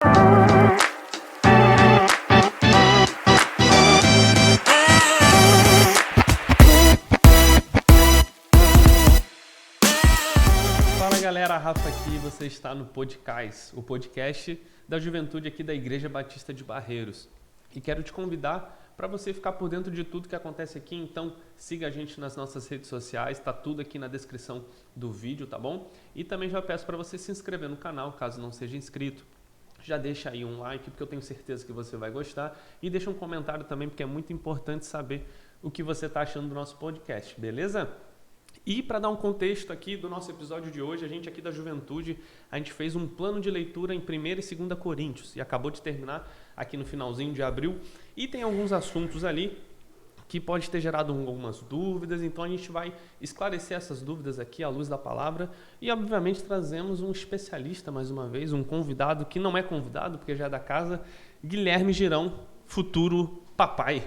Fala galera, Rafa aqui, você está no Podcast, o podcast da juventude aqui da Igreja Batista de Barreiros. E quero te convidar para você ficar por dentro de tudo que acontece aqui, então siga a gente nas nossas redes sociais, tá tudo aqui na descrição do vídeo, tá bom? E também já peço para você se inscrever no canal, caso não seja inscrito. Já deixa aí um like, porque eu tenho certeza que você vai gostar. E deixa um comentário também, porque é muito importante saber o que você está achando do nosso podcast, beleza? E para dar um contexto aqui do nosso episódio de hoje, a gente aqui da Juventude, a gente fez um plano de leitura em 1ª e 2ª Coríntios e acabou de terminar aqui no finalzinho de abril. E tem alguns assuntos ali que pode ter gerado algumas dúvidas, então a gente vai esclarecer essas dúvidas aqui à luz da palavra e obviamente trazemos um especialista mais uma vez, um convidado que não é convidado porque já é da casa, Guilherme Girão, futuro papai.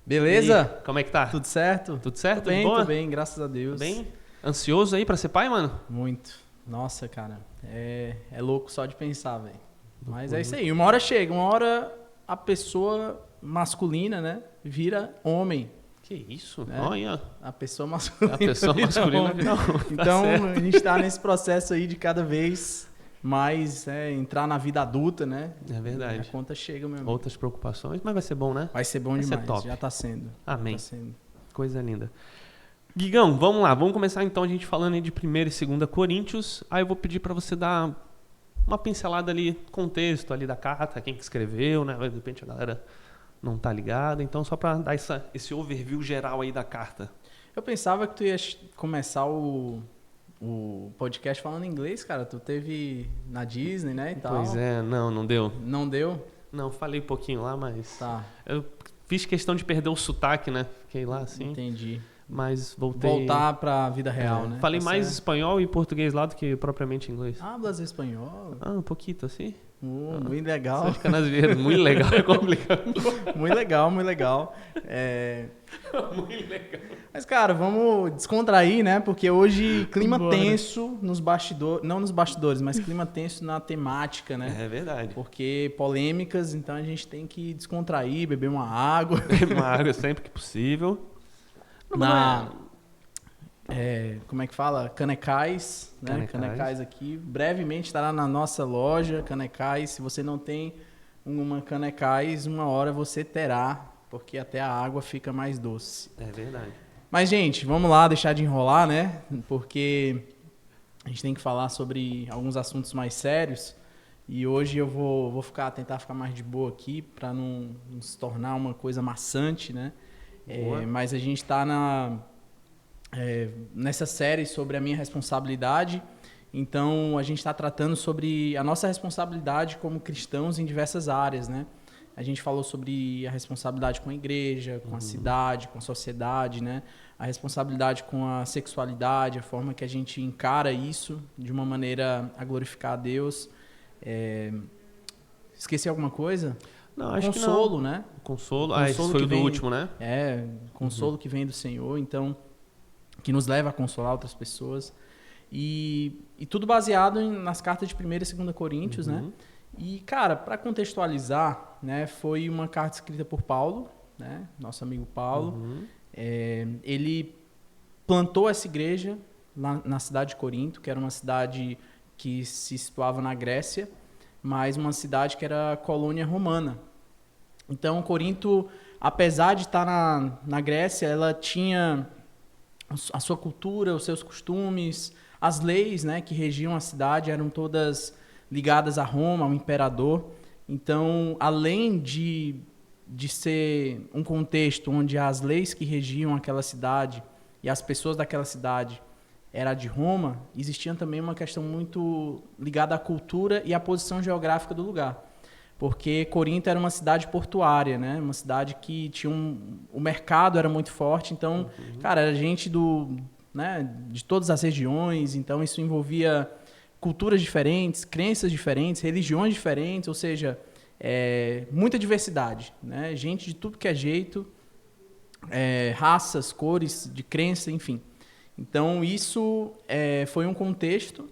Beleza? E como é que tá? Tudo certo? Tudo certo? Tô bem, graças a Deus. Bem? Ansioso aí pra ser pai, mano? Muito. Nossa, cara, é louco só de pensar, velho. Mas é isso aí, uma hora chega, uma hora a pessoa masculina, né, vira homem. Que isso? Né? Olha. A pessoa masculina. A pessoa masculina vira homem. Então, Tá a gente tá nesse processo aí de cada vez mais entrar na vida adulta, né? É verdade. A conta chega, meu amigo. Outras preocupações, mas vai ser bom, né? Vai ser bom vai demais, ser top. já tá sendo. Amém. Tá sendo. Coisa linda. Guigão, vamos lá. Vamos começar então a gente falando aí de 1ª e 2ª Coríntios. Aí eu vou pedir para você dar uma pincelada ali, contexto ali da carta, quem que escreveu, né? De repente a galera não tá ligada. Então só para dar esse overview geral aí da carta. Eu pensava que tu ia começar o podcast falando inglês, cara. Tu teve na Disney, né, e tal. Pois é, não deu. Não deu? Não, falei um pouquinho lá, mas... Tá. Eu fiz questão de perder o sotaque, né? Fiquei lá assim. Entendi. Mas voltei... Voltar pra vida real, né? Falei Tá mais certo. espanhol e português lá do que propriamente inglês. Hablas espanhol? Um pouquinho assim. Muito legal. Só de Canasvieira. Muito legal, é complicado. Muito legal, muito legal. Muito legal. Mas, cara, vamos descontrair, né? Porque hoje clima tenso nos bastidores, não nos bastidores, mas clima tenso na temática, né? É verdade. Porque polêmicas, então a gente tem que descontrair, beber uma água. Uma água sempre que possível. Como é que fala? Canecais, né? Canecais aqui. Brevemente estará na nossa loja, Canecais. Se você não tem uma Canecais, uma hora você terá, porque até a água fica mais doce. É verdade. Mas, gente, vamos lá, deixar de enrolar, né? Porque a gente tem que falar sobre alguns assuntos mais sérios. E hoje eu vou tentar ficar mais de boa aqui para não se tornar uma coisa maçante, né? Mas a gente está nessa série sobre a minha responsabilidade. Então, a gente está tratando sobre a nossa responsabilidade como cristãos em diversas áreas, né? A gente falou sobre a responsabilidade com a igreja, com a cidade, com a sociedade, né? A responsabilidade com a sexualidade, a forma que a gente encara isso de uma maneira a glorificar a Deus. Esqueci alguma coisa? Não, acho consolo, que não. né? Consolo. Esse foi o do último, né? Consolo que vem do Senhor, então, que nos leva a consolar outras pessoas. E tudo baseado nas cartas de 1ª e 2ª Coríntios, né? E, cara, para contextualizar, né, foi uma carta escrita por Paulo, né, nosso amigo Paulo. Ele plantou essa igreja lá na cidade de Corinto, que era uma cidade que se situava na Grécia, mas uma cidade que era colônia romana. Então, Corinto, apesar de estar na Grécia, ela tinha a sua cultura, os seus costumes, as leis, né, que regiam a cidade eram todas ligadas a Roma, ao imperador. Então, além de ser um contexto onde as leis que regiam aquela cidade e as pessoas daquela cidade era de Roma, existia também uma questão muito ligada à cultura e à posição geográfica do lugar. Porque Corinto era uma cidade portuária, né? Uma cidade que tinha o mercado era muito forte, então, cara, era gente de todas as regiões, então isso envolvia culturas diferentes, crenças diferentes, religiões diferentes, ou seja, muita diversidade, né? Gente de tudo que é jeito, raças, cores, de crença, enfim. Então, isso foi um contexto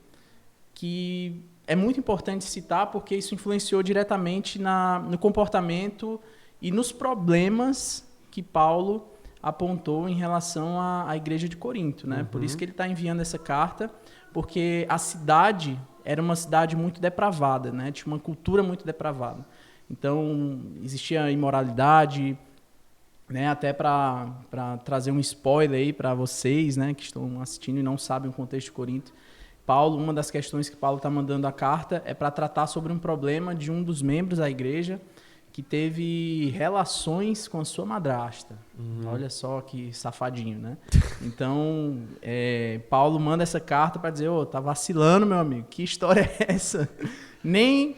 que é muito importante citar porque isso influenciou diretamente no comportamento e nos problemas que Paulo apontou em relação à igreja de Corinto, né? Por isso que ele está enviando essa carta, porque a cidade era uma cidade muito depravada, né? Tinha uma cultura muito depravada. Então, existia imoralidade, né? Até para trazer um spoiler aí para vocês, né, que estão assistindo e não sabem o contexto de Corinto. Uma das questões que Paulo está mandando a carta é para tratar sobre um problema de um dos membros da igreja que teve relações com a sua madrasta. Olha só que safadinho, né? Então, Paulo manda essa carta para dizer, tá vacilando, meu amigo, que história é essa? Nem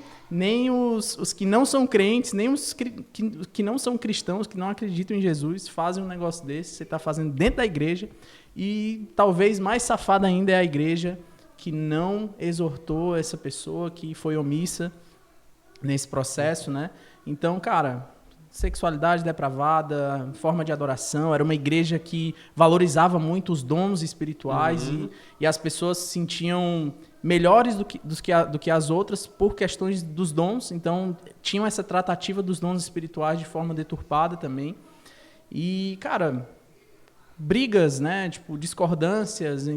os que não são crentes, nem os que não são cristãos, que não acreditam em Jesus, fazem um negócio desse, você está fazendo dentro da igreja, e talvez mais safada ainda é a igreja que não exortou essa pessoa, que foi omissa nesse processo, né? Então, cara, sexualidade depravada, forma de adoração, era uma igreja que valorizava muito os dons espirituais e as pessoas se sentiam melhores do que as outras por questões dos dons, então tinham essa tratativa dos dons espirituais de forma deturpada também. E, cara, brigas, né, tipo, discordâncias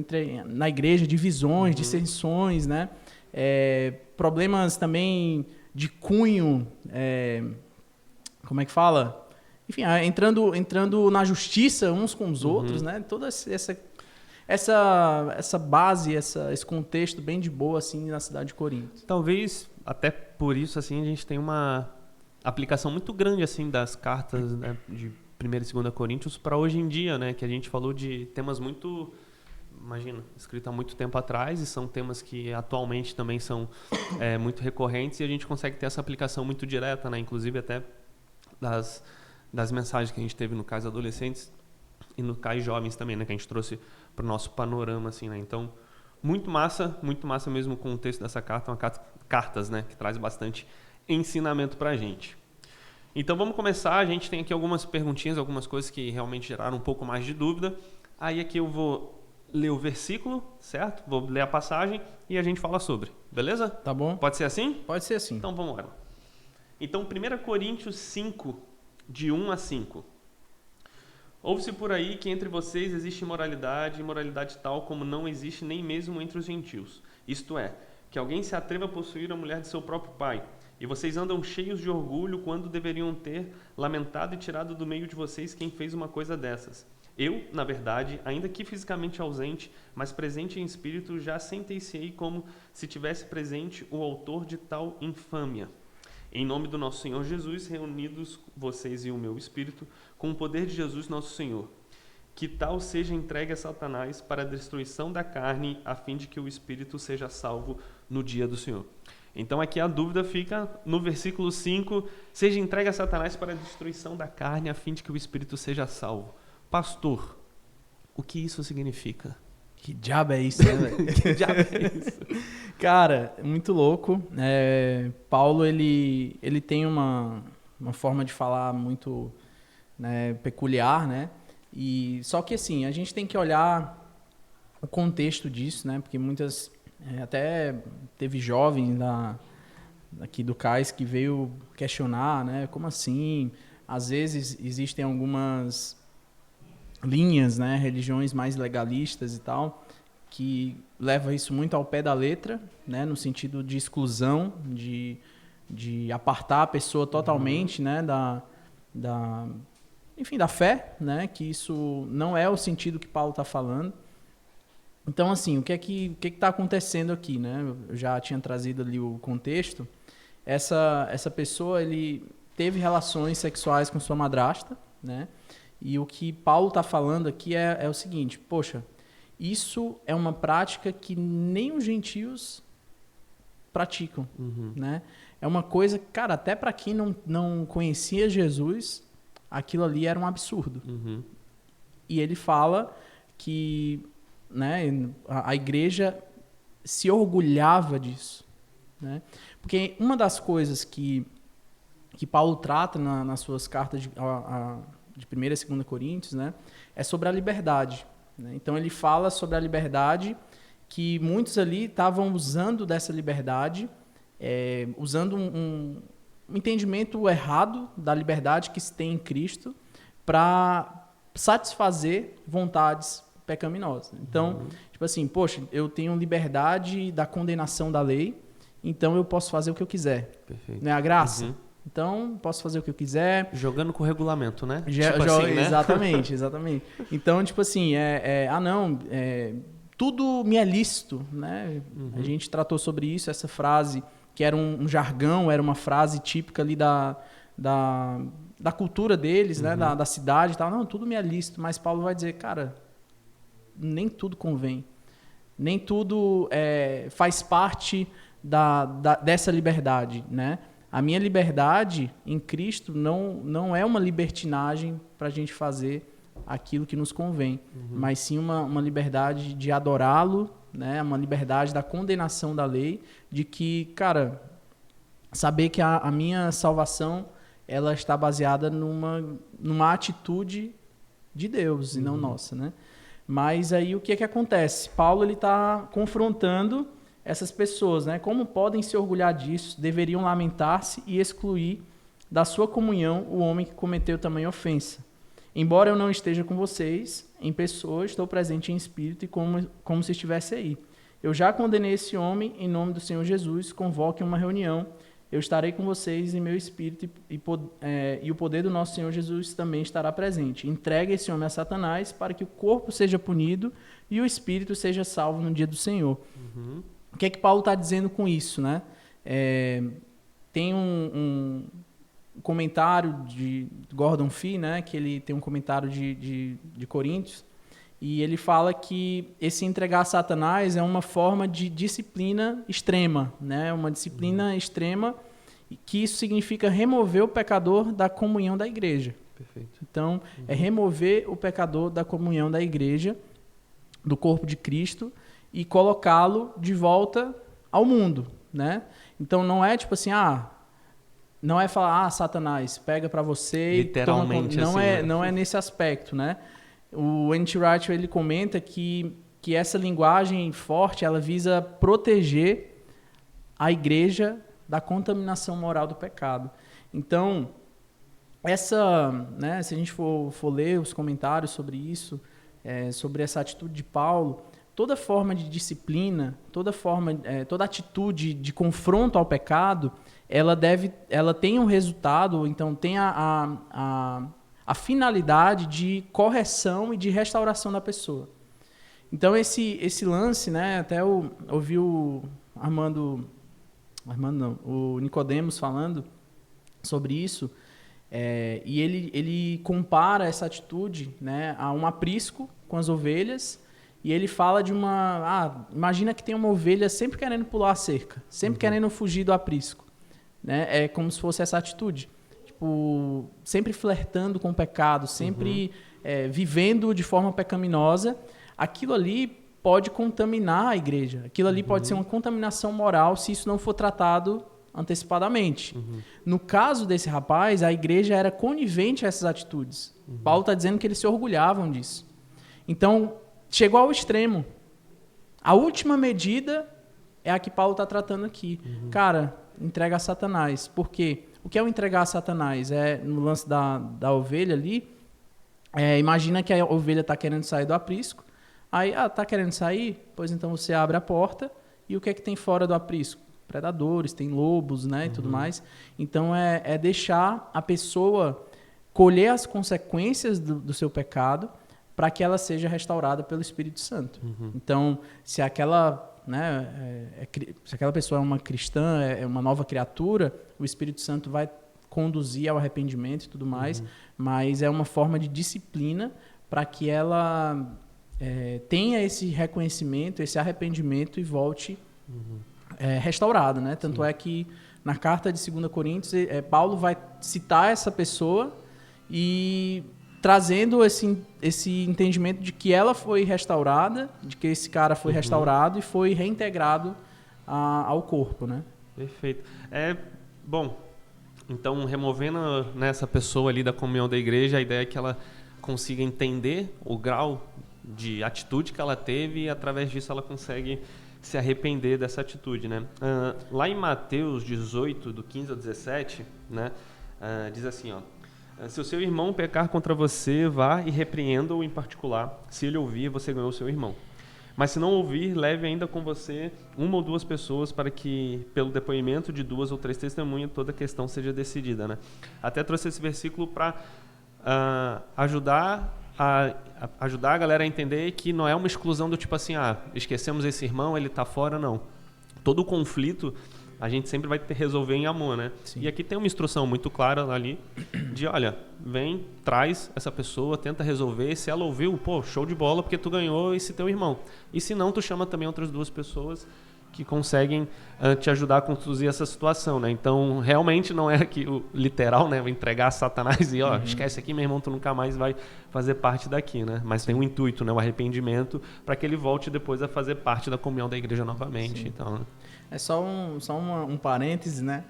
na igreja, divisões, dissensões, né, problemas também de cunho, como é que fala? Enfim, entrando na justiça uns com os outros, né, toda essa base, esse contexto bem de boa, assim, na cidade de Corinto. Talvez, até por isso, assim, a gente tem uma aplicação muito grande, assim, das cartas, né, de 1ª e 2ª Coríntios para hoje em dia, né, que a gente falou de temas muito, imagina, escrito há muito tempo atrás, e são temas que atualmente também são muito recorrentes, e a gente consegue ter essa aplicação muito direta, né, inclusive até das mensagens que a gente teve no caso adolescentes e no caso jovens também, né, que a gente trouxe para o nosso panorama, assim, né? Então, muito massa mesmo o contexto dessa carta, cartas, né, que traz bastante ensinamento para a gente. Então, vamos começar. A gente tem aqui algumas perguntinhas, algumas coisas que realmente geraram um pouco mais de dúvida. Aí aqui eu vou ler o versículo, certo? Vou ler a passagem e a gente fala sobre, beleza? Tá bom. Pode ser assim? Pode ser assim. Então, vamos lá. Então, 1 Coríntios 5, de 1 a 5. Ouve-se por aí que entre vocês existe imoralidade tal como não existe nem mesmo entre os gentios. Isto é, que alguém se atreva a possuir a mulher de seu próprio pai. E vocês andam cheios de orgulho quando deveriam ter lamentado e tirado do meio de vocês quem fez uma coisa dessas. Eu, na verdade, ainda que fisicamente ausente, mas presente em espírito, já sentenciei como se tivesse presente o autor de tal infâmia. Em nome do nosso Senhor Jesus, reunidos vocês e o meu espírito, com o poder de Jesus nosso Senhor, que tal seja entregue a Satanás para a destruição da carne, a fim de que o espírito seja salvo no dia do Senhor. Então aqui a dúvida fica no versículo 5, seja entregue a Satanás para a destruição da carne, a fim de que o espírito seja salvo. Pastor, o que isso significa? Que diabo é isso, né, velho? Que diabo é isso? Cara, muito louco. Paulo, ele tem uma forma de falar muito, né, peculiar, né? E, só que assim, a gente tem que olhar o contexto disso, né? Porque até teve jovens aqui do CAIS que veio questionar, né? Como assim? Às vezes existem algumas linhas, né? Religiões mais legalistas e tal, que leva isso muito ao pé da letra, né? No sentido de exclusão, de apartar a pessoa totalmente, né? Enfim, da fé, né? Que isso não é o sentido que Paulo está falando. Então, assim, o que está acontecendo aqui, né? Eu já tinha trazido ali o contexto. Essa pessoa, ele teve relações sexuais com sua madrasta, né? E o que Paulo está falando aqui é o seguinte, poxa, isso é uma prática que nem os gentios praticam, né? É uma coisa, cara, até para quem não conhecia Jesus, aquilo ali era um absurdo. E ele fala que, né, a igreja se orgulhava disso, né? Porque uma das coisas que Paulo trata nas suas cartas de 1ª e 2ª Coríntios, né, é sobre a liberdade, né? Então ele fala sobre a liberdade que muitos ali estavam usando dessa liberdade, usando um entendimento errado da liberdade que se tem em Cristo para satisfazer vontades pecaminosas. Então, tipo assim, poxa, eu tenho liberdade da condenação da lei, então eu posso fazer o que eu quiser. Perfeito. Não é a graça? Então, posso fazer o que eu quiser. Jogando com o regulamento, né? Assim, né? Exatamente. Então, tipo assim, tudo me é lícito, né? A gente tratou sobre isso, essa frase, que era um jargão, era uma frase típica ali da cultura deles, né? Da cidade e tal. Não, tudo me é lícito, mas Paulo vai dizer, cara, nem tudo convém. Nem tudo faz parte dessa liberdade, né? A minha liberdade em Cristo não é uma libertinagem para a gente fazer aquilo que nos convém, mas sim uma liberdade de adorá-lo, né? Uma liberdade da condenação da lei, de que, cara, saber que a minha salvação ela está baseada numa atitude de Deus e não nossa, né? Mas aí o que acontece? Paulo ele está confrontando essas pessoas, né? Como podem se orgulhar disso? Deveriam lamentar-se e excluir da sua comunhão o homem que cometeu tamanha ofensa. Embora eu não esteja com vocês em pessoa, estou presente em espírito e como se estivesse aí. Eu já condenei esse homem em nome do Senhor Jesus, convoquem uma reunião. Eu estarei com vocês em meu espírito e o poder do nosso Senhor Jesus também estará presente. Entregue esse homem a Satanás para que o corpo seja punido e o espírito seja salvo no dia do Senhor. O que é que Paulo está dizendo com isso, né? Tem um comentário de Gordon Fee, né? Que ele tem um comentário de Coríntios, e ele fala que esse entregar a Satanás é uma forma de disciplina extrema, né? Uma disciplina extrema, que isso significa remover o pecador da comunhão da igreja. Perfeito. Então, é remover o pecador da comunhão da igreja, do corpo de Cristo, e colocá-lo de volta ao mundo, né? Então não é tipo assim, não é falar, Satanás, pega para você literalmente e toma, assim, não é nesse aspecto, né? O N.T. Wright ele comenta que essa linguagem forte, ela visa proteger a igreja da contaminação moral do pecado. Então, né, se a gente for ler os comentários sobre isso, sobre essa atitude de Paulo, toda forma de disciplina, toda atitude de confronto ao pecado, ela tem um resultado, então tem a finalidade de correção e de restauração da pessoa. Então esse lance, né, até eu ouvi o o Nicodemos falando sobre isso, e ele compara essa atitude, né, a um aprisco com as ovelhas. E ele fala de imagina que tem uma ovelha sempre querendo pular a cerca, sempre querendo fugir do aprisco, né? É como se fosse essa atitude, tipo, sempre flertando com o pecado, sempre vivendo de forma pecaminosa. Aquilo ali pode contaminar a igreja, aquilo ali pode ser uma contaminação moral se isso não for tratado antecipadamente. No caso desse rapaz, a igreja era conivente a essas atitudes. Paulo está dizendo que eles se orgulhavam disso. Então, chegou ao extremo. A última medida é a que Paulo está tratando aqui. Cara, entrega a Satanás. Por quê? O que é o entregar a Satanás? No lance da ovelha ali, imagina que a ovelha está querendo sair do aprisco. Aí, está querendo sair? Pois então você abre a porta. E o que é que tem fora do aprisco? Predadores, tem lobos, né, e tudo mais. Então, é deixar a pessoa colher as consequências do seu pecado, para que ela seja restaurada pelo Espírito Santo. Então, se aquela pessoa é uma cristã, é uma nova criatura, o Espírito Santo vai conduzir ao arrependimento e tudo mais, mas é uma forma de disciplina para que ela tenha esse reconhecimento, esse arrependimento e volte restaurada, né? Tanto é que na carta de 2 Coríntios, Paulo vai citar essa pessoa e trazendo esse entendimento de que ela foi restaurada, de que esse cara foi restaurado e foi reintegrado ao corpo, né? Perfeito. Bom, então, removendo nessa pessoa ali da comunhão da igreja, a ideia é que ela consiga entender o grau de atitude que ela teve e através disso ela consegue se arrepender dessa atitude, né? Lá em Mateus 18, do 15 ao 17, né, diz assim, ó: se o seu irmão pecar contra você, vá e repreenda-o em particular. Se ele ouvir, você ganhou o seu irmão. Mas se não ouvir, leve ainda com você 1 ou 2 pessoas para que, pelo depoimento de 2 ou 3 testemunhas, toda a questão seja decidida, né? Até trouxe esse versículo para ajudar a galera a entender que não é uma exclusão do tipo assim, esquecemos esse irmão, ele está fora, não. Todo conflito a gente sempre vai ter que resolver em amor, né? Sim. E aqui tem uma instrução muito clara ali de, olha, vem, traz essa pessoa, tenta resolver. Se ela ouviu, pô, show de bola, porque tu ganhou esse teu irmão. E se não, tu chama também outras 2 pessoas que conseguem te ajudar a conduzir essa situação, né? Então, realmente não é aqui o literal, né? Entregar a Satanás e, esquece aqui, meu irmão, tu nunca mais vai fazer parte daqui, né? Mas tem um intuito, né? O arrependimento para que ele volte depois a fazer parte da comunhão da igreja novamente. Sim. Então, né? É só um parêntese, né?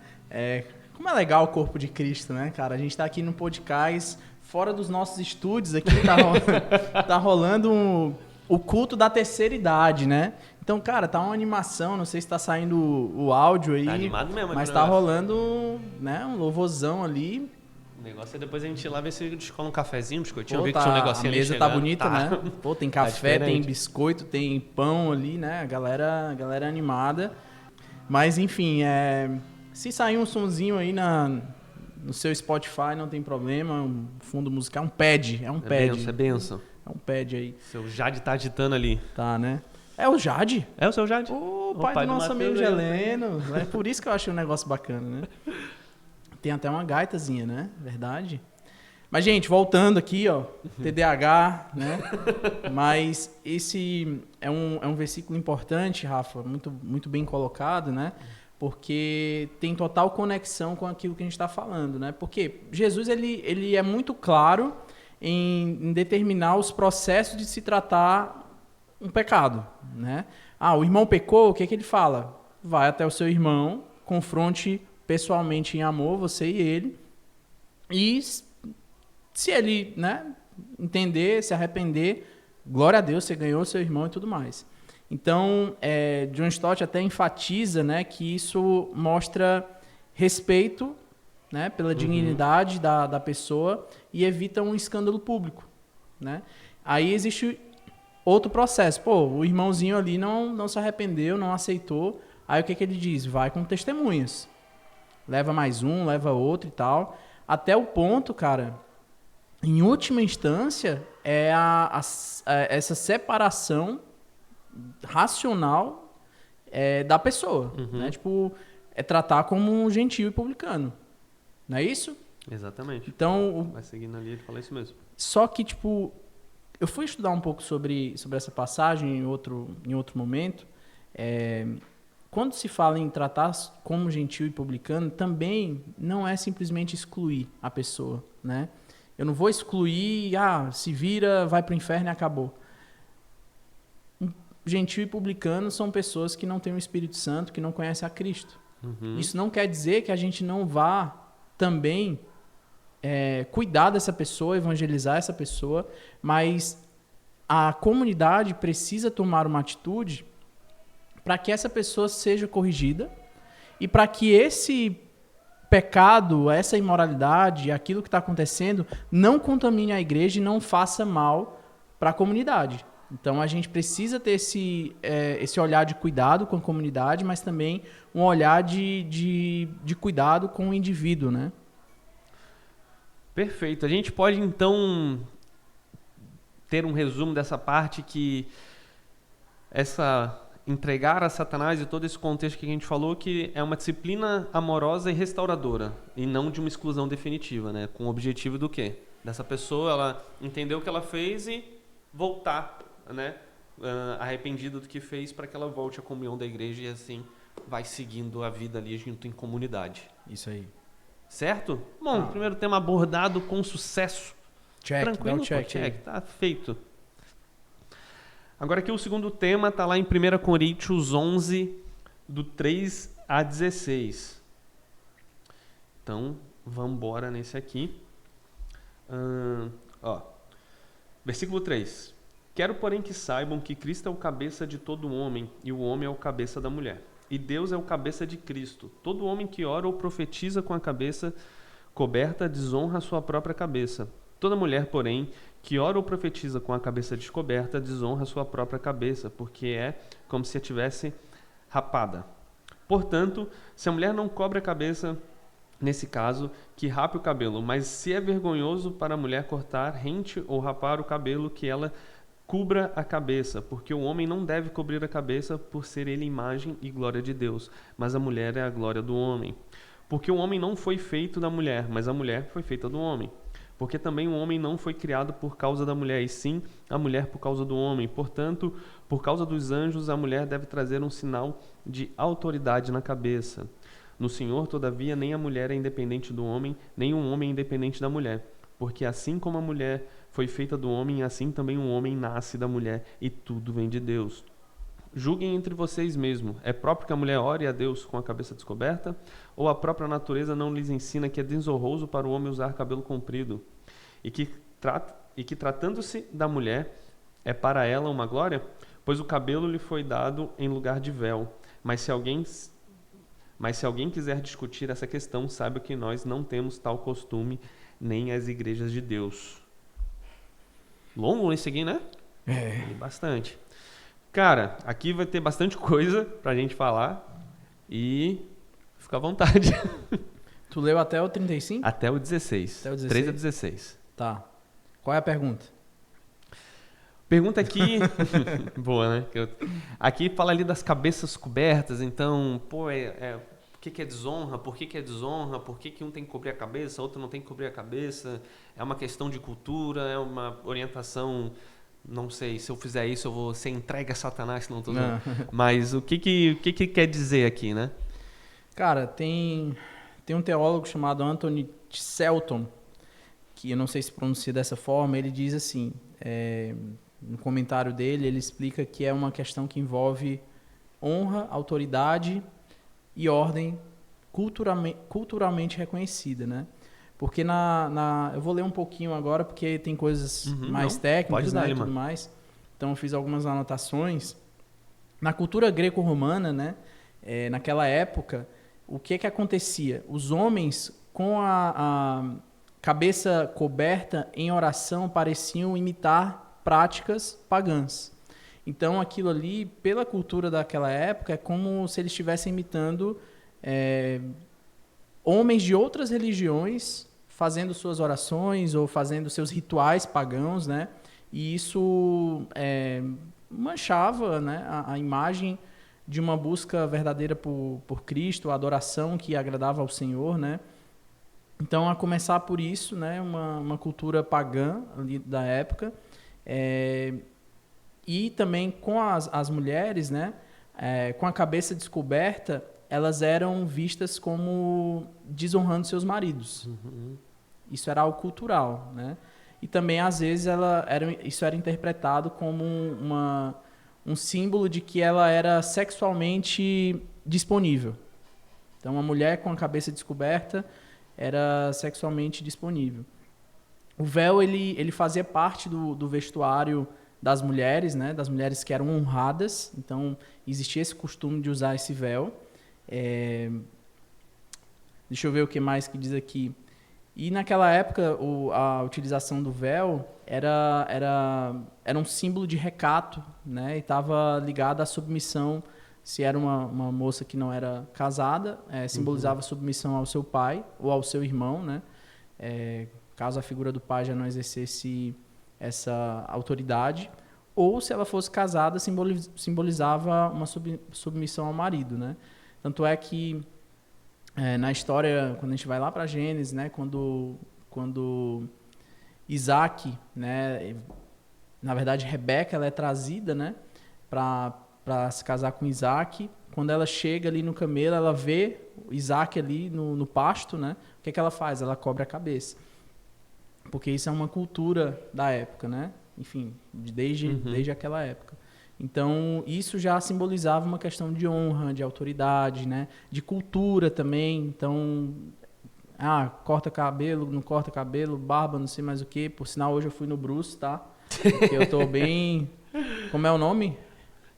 Como é legal o corpo de Cristo, né, cara? A gente tá aqui no podcast, fora dos nossos estúdios aqui, tá rolando o culto da terceira idade, né? Então, cara, tá uma animação, não sei se tá saindo o áudio aí. Tá animado mesmo. Mas tá rolando, né, um louvorzão ali. O negócio é depois a gente ir lá ver se descola um cafezinho, um biscoitinho, Pô, ver que tinha um negocinho ali. A mesa tá bonita, né? Pô, tem café, tá tem biscoito, tem pão ali, né? A galera animada. Mas, enfim, se sair um sonzinho aí no seu Spotify, não tem problema. Um fundo musical, um pad. É um pad. É benção. É um pad aí. Seu Jade tá agitando ali. Tá, né? É o Jade? É o seu Jade? O pai do nosso amigo Geleno. É por isso que eu achei um negócio bacana, né? Tem até uma gaitazinha, né? Verdade. Mas, gente, voltando aqui, ó. TDAH, né? Mas esse é um versículo importante, Rafa. Muito, muito bem colocado, né? Porque tem total conexão com aquilo que a gente está falando, né? Porque Jesus, ele é muito claro em determinar os processos de se tratar um pecado, né? O irmão pecou, o que ele fala? Vai até o seu irmão, confronte pessoalmente em amor, você e ele, e se ele, né, entender, se arrepender, glória a Deus, você ganhou seu irmão e tudo mais. Então, John Stott até enfatiza, né, que isso mostra respeito, né, pela dignidade da pessoa e evita um escândalo público, né? Aí existe outro processo. Pô, o irmãozinho ali não se arrependeu, não aceitou. Aí o que ele diz? Vai com testemunhas. Leva mais um, leva outro e tal. Até o ponto, cara, em última instância, essa separação racional da pessoa. Né? Tipo, é tratar como um gentio e publicano. Não é isso? Exatamente. Então, vai seguindo ali, ele fala isso mesmo. Só que, tipo, eu fui estudar um pouco sobre essa passagem em outro momento. Quando se fala em tratar como gentil e publicano, também não é simplesmente excluir a pessoa, né? Eu não vou excluir, se vira, vai para o inferno e acabou. Gentil e publicano são pessoas que não têm o Espírito Santo, que não conhecem a Cristo. Isso não quer dizer que a gente não vá também cuidar dessa pessoa, evangelizar essa pessoa, mas a comunidade precisa tomar uma atitude para que essa pessoa seja corrigida e para que esse pecado, essa imoralidade, aquilo que está acontecendo, não contamine a igreja e não faça mal para a comunidade. Então, a gente precisa ter esse olhar de cuidado com a comunidade, mas também um olhar de cuidado com o indivíduo, né? Perfeito. A gente pode, então, ter um resumo dessa parte que entregar a Satanás e todo esse contexto que a gente falou, que é uma disciplina amorosa e restauradora, e não de uma exclusão definitiva, né? Com o objetivo do quê? Dessa pessoa, ela entender o que ela fez e voltar, né? Arrependida do que fez, para que ela volte à comunhão da igreja e assim vai seguindo a vida ali junto em comunidade. Isso aí. Certo? Bom, primeiro tema abordado com sucesso. Check, tranquilo, check. Tá feito. Agora aqui o segundo tema está lá em 1 Coríntios 11, do 3 a 16. Então, vamos embora nesse aqui. Versículo 3. Quero, porém, que saibam que Cristo é o cabeça de todo homem e o homem é o cabeça da mulher. E Deus é o cabeça de Cristo. Todo homem que ora ou profetiza com a cabeça coberta desonra a sua própria cabeça. Toda mulher, porém, que ora ou profetiza com a cabeça descoberta desonra a sua própria cabeça, porque é como se a tivesse rapada. Portanto, se a mulher não cobre a cabeça, nesse caso, que rape o cabelo, mas se é vergonhoso para a mulher cortar, rente ou rapar o cabelo, que ela cubra a cabeça, porque o homem não deve cobrir a cabeça por ser ele imagem e glória de Deus, mas a mulher é a glória do homem. Porque o homem não foi feito da mulher, mas a mulher foi feita do homem. Porque também o homem não foi criado por causa da mulher, e sim a mulher por causa do homem. Portanto, por causa dos anjos, a mulher deve trazer um sinal de autoridade na cabeça. No Senhor, todavia, nem a mulher é independente do homem, nem o homem é independente da mulher. Porque assim como a mulher foi feita do homem, assim também o homem nasce da mulher, e tudo vem de Deus. Julguem entre vocês mesmos. É próprio que a mulher ore a Deus com a cabeça descoberta? Ou a própria natureza não lhes ensina que é desonroso para o homem usar cabelo comprido? E que tratando-se da mulher, é para ela uma glória? Pois o cabelo lhe foi dado em lugar de véu. Mas se alguém quiser discutir essa questão, saiba que nós não temos tal costume, nem as igrejas de Deus. Longo esse aqui, né? Bastante. Cara, aqui vai ter bastante coisa pra gente falar e fica à vontade. Tu leu até o 35? Até o 16. Até o 16? 13 a 16. Tá. Qual é a pergunta? Pergunta aqui... Boa, né? Aqui fala ali das cabeças cobertas, então, pô, por que é desonra? Por que é desonra? Por que um tem que cobrir a cabeça, outro não tem que cobrir a cabeça? É uma questão de cultura, é uma orientação... Não sei, se eu fizer isso eu vou ser entregue a Satanás, não tô dizendo. Mas o que quer dizer aqui, né? Cara, tem um teólogo chamado Anthony Shelton, que eu não sei se pronuncia dessa forma, ele diz assim, no comentário dele, ele explica que é uma questão que envolve honra, autoridade e ordem culturalmente reconhecida, né? Porque eu vou ler um pouquinho agora, porque tem coisas mais técnicas, né, e tudo mais. Então, eu fiz algumas anotações. Na cultura greco-romana, né, naquela época, o que acontecia? Os homens, com a cabeça coberta em oração, pareciam imitar práticas pagãs. Então, aquilo ali, pela cultura daquela época, é como se eles estivessem imitando homens de outras religiões fazendo suas orações ou fazendo seus rituais pagãos, né? E isso manchava, né, a imagem de uma busca verdadeira por Cristo, a adoração que agradava ao Senhor, né? Então, a começar por isso, né, uma cultura pagã ali da época, e também com as mulheres, né, com a cabeça descoberta, elas eram vistas como desonrando seus maridos. Isso era algo cultural, né? E também, às vezes, isso era interpretado como um símbolo de que ela era sexualmente disponível. Então, uma mulher com a cabeça descoberta era sexualmente disponível. O véu, ele fazia parte do vestuário das mulheres, né? Das mulheres que eram honradas. Então, existia esse costume de usar esse véu. Deixa eu ver o que mais que diz aqui. E naquela época, a utilização do véu era um símbolo de recato, né? E estava ligado à submissão. Se era uma moça que não era casada, simbolizava submissão ao seu pai ou ao seu irmão, né? Caso a figura do pai já não exercesse essa autoridade. Ou, se ela fosse casada, simbolizava uma submissão ao marido, né? Tanto é que na história, quando a gente vai lá para Gênesis, né, quando Isaac, né, na verdade Rebeca, ela é trazida, né, para se casar com Isaac. Quando ela chega ali no camelo, ela vê Isaac ali no pasto, né? O que ela faz? Ela cobre a cabeça, porque isso é uma cultura da época, né? Enfim, desde aquela época. Então, isso já simbolizava uma questão de honra, de autoridade, né? De cultura também. Então, corta cabelo, não corta cabelo, barba, não sei mais o quê. Por sinal, hoje eu fui no Bruce, tá? Porque eu tô bem... Como é o nome?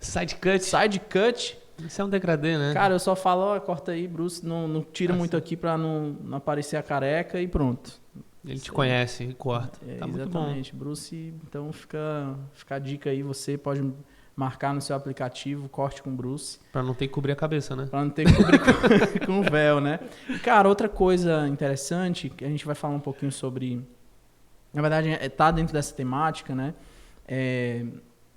Side cut. Side cut. Isso é um degradê, né? Cara, eu só falo, ó, corta aí, Bruce, não tira muito aqui pra não aparecer a careca e pronto. Ele te conhece e corta. Tá muito bom. Exatamente. Bruce, então fica a dica aí, você pode marcar no seu aplicativo, corte com Bruce. Pra não ter que cobrir a cabeça, né? Pra não ter que cobrir com véu, né? E, cara, outra coisa interessante, que a gente vai falar um pouquinho sobre... Na verdade, tá dentro dessa temática, né?